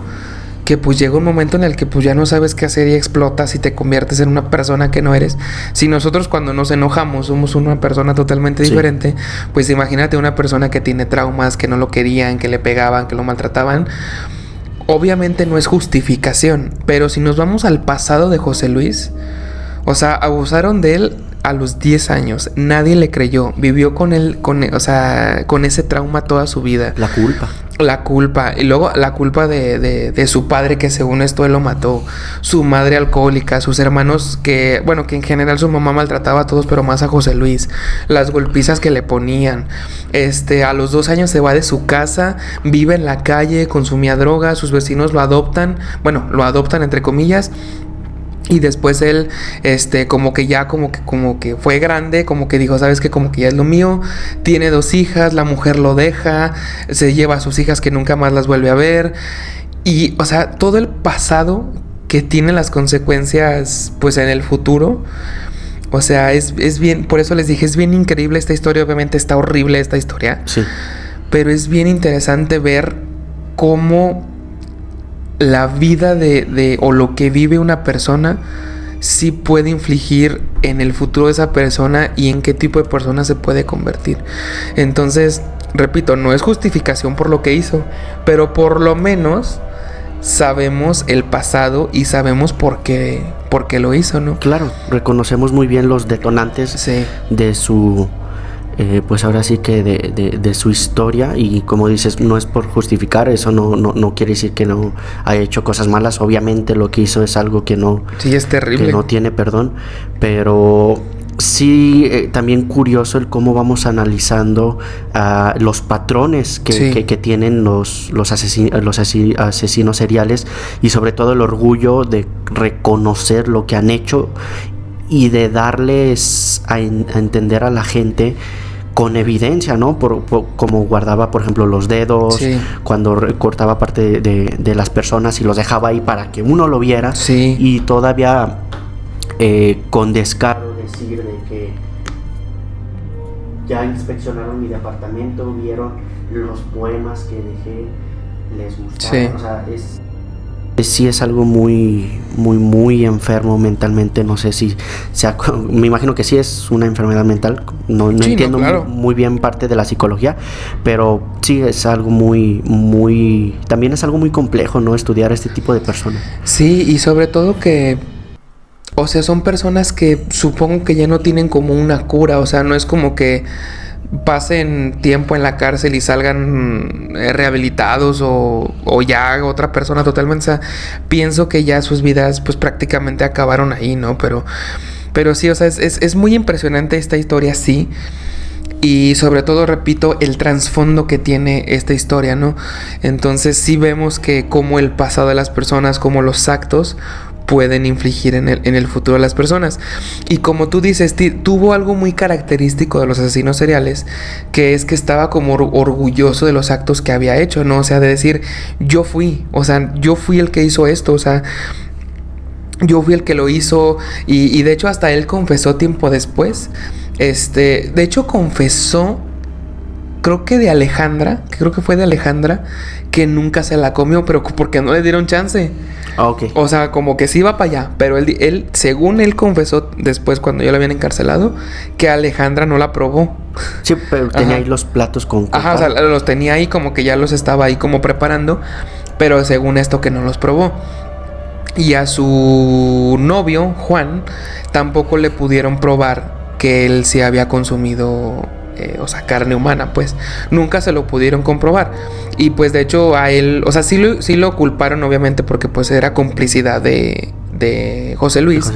que pues llega un momento en el que pues ya no sabes qué hacer y explotas y te conviertes en una persona que no eres. Si nosotros cuando nos enojamos somos una persona totalmente diferente, pues imagínate una persona que tiene traumas, que no lo querían, que le pegaban, que lo maltrataban. Obviamente no es justificación, pero si nos vamos al pasado de José Luis, o sea, abusaron de él a los 10 años, nadie le creyó, vivió con ese trauma toda su vida. La culpa, y luego la culpa de su padre, que según esto él lo mató, su madre alcohólica, sus hermanos que en general su mamá maltrataba a todos, pero más a José Luis, las golpizas que le ponían, a los 2 años se va de su casa, vive en la calle, consumía droga, sus vecinos lo adoptan entre comillas, Y después él, como que fue grande, como que dijo, ¿sabes qué? Como que ya es lo mío. Tiene 2 hijas, la mujer lo deja, se lleva a sus hijas que nunca más las vuelve a ver. Y, o sea, todo el pasado que tiene las consecuencias, pues, en el futuro. O sea, es bien, por eso les dije, es bien increíble esta historia. Obviamente está horrible esta historia. Sí. Pero es bien interesante ver cómo la vida o lo que vive una persona sí puede infligir en el futuro de esa persona y en qué tipo de persona se puede convertir. Entonces, repito, no es justificación por lo que hizo, pero por lo menos sabemos el pasado y sabemos por qué lo hizo, ¿no? Claro, reconocemos muy bien los detonantes Sí. de su... pues ahora sí que de su historia, y como dices, no es por justificar, eso no quiere decir que no haya hecho cosas malas. Obviamente lo que hizo es algo que no... Sí, es terrible. Que no tiene perdón, pero sí, también curioso el cómo vamos analizando los patrones que tienen los asesinos seriales, y sobre todo el orgullo de reconocer lo que han hecho y de darles a entender a la gente con evidencia, ¿no? Como guardaba, por ejemplo, los dedos, Sí. cuando cortaba parte de las personas y los dejaba ahí para que uno lo viera. Sí. Y todavía con descaro decir de que ya inspeccionaron mi departamento, vieron los poemas que dejé, les gustaron. Sí. O sea, sí es algo muy, muy, muy enfermo mentalmente. No sé si me imagino que sí es una enfermedad mental. No Sí, entiendo claro. muy bien parte de la psicología, pero sí es algo muy, muy... También es algo muy complejo, ¿no? Estudiar este tipo de personas. Sí, y sobre todo que, o sea, son personas que supongo que ya no tienen como una cura. O sea, no es como que pasen tiempo en la cárcel y salgan rehabilitados o ya otra persona totalmente. O sea, pienso que ya sus vidas pues prácticamente acabaron ahí, ¿no? Pero sí, o sea, es muy impresionante esta historia, sí. Y sobre todo, repito, el trasfondo que tiene esta historia, ¿no? Entonces sí vemos que como el pasado de las personas, como los actos pueden infligir en el futuro de las personas. Y como tú dices, tuvo algo muy característico de los asesinos seriales, que es que estaba como orgulloso de los actos que había hecho, ¿no? O sea, de decir, yo fui el que hizo esto, o sea, yo fui el que lo hizo. Y de hecho hasta él confesó tiempo después. De hecho confesó, creo que fue de Alejandra, que nunca se la comió, pero porque no le dieron chance. Ah, ok. O sea, como que sí iba para allá, pero él, según él confesó después cuando ya lo habían encarcelado, que Alejandra no la probó. Sí, pero tenía Ajá. ahí los platos con coca. Ajá, o sea, los tenía ahí como que ya los estaba ahí como preparando, pero según esto que no los probó. Y a su novio, Juan, tampoco le pudieron probar que él sí había consumido, o sea, carne humana, pues. Nunca se lo pudieron comprobar. Y pues de hecho a él, o sea, sí lo culparon obviamente porque pues era complicidad de José Luis.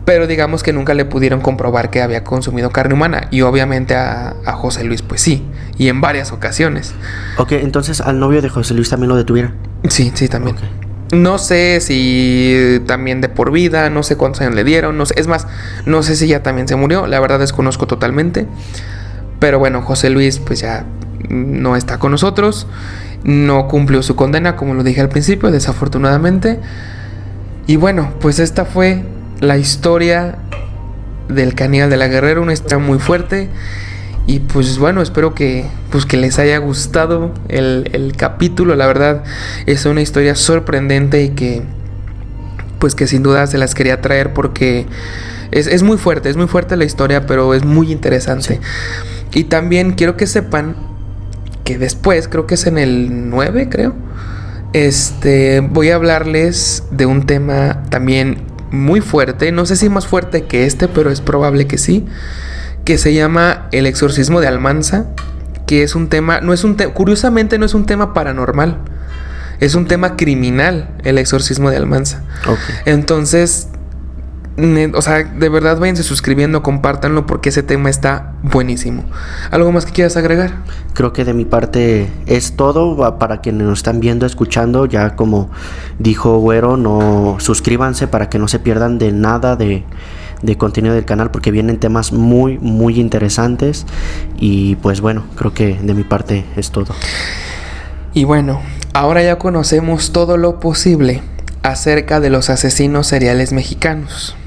Pero digamos que nunca le pudieron comprobar que había consumido carne humana. Y obviamente a José Luis pues sí, y en varias ocasiones. Ok, entonces al novio de José Luis también lo detuvieron. Sí, también. Okay. No sé si también de por vida, no sé cuántos años le dieron, no sé, es más, no sé si ya también se murió, la verdad desconozco totalmente. Pero bueno, José Luis pues ya no está con nosotros, no cumplió su condena como lo dije al principio, desafortunadamente. Y bueno, pues esta fue la historia del Caníbal de la Guerrero, una historia muy fuerte. Y pues bueno, espero que les haya gustado el capítulo. La verdad es una historia sorprendente y que pues que sin duda se las quería traer porque es muy fuerte la historia, pero es muy interesante. Sí. Y también quiero que sepan que después, creo que es en el 9, creo, voy a hablarles de un tema también muy fuerte. No sé si más fuerte que pero es probable que sí, que se llama El exorcismo de Almanza, que es un tema, curiosamente no es un tema paranormal, es un tema criminal, el exorcismo de Almanza. Okay. Entonces, O sea, de verdad váyanse suscribiendo, compártanlo porque ese tema está buenísimo. ¿Algo más que quieras agregar? Creo que de mi parte es todo. Para quienes nos están viendo, escuchando, ya como dijo Güero, no suscríbanse para que no se pierdan de nada de contenido del canal, porque vienen temas muy muy interesantes. Y pues bueno, creo que de mi parte es todo. Y bueno, ahora ya conocemos todo lo posible acerca de los asesinos seriales mexicanos.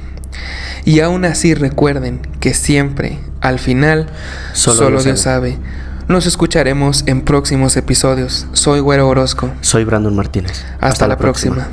Y aún así recuerden que siempre, al final, solo Dios sabe. Nos escucharemos en próximos episodios. Soy Güero Orozco. Soy Brandon Martínez. Hasta la próxima.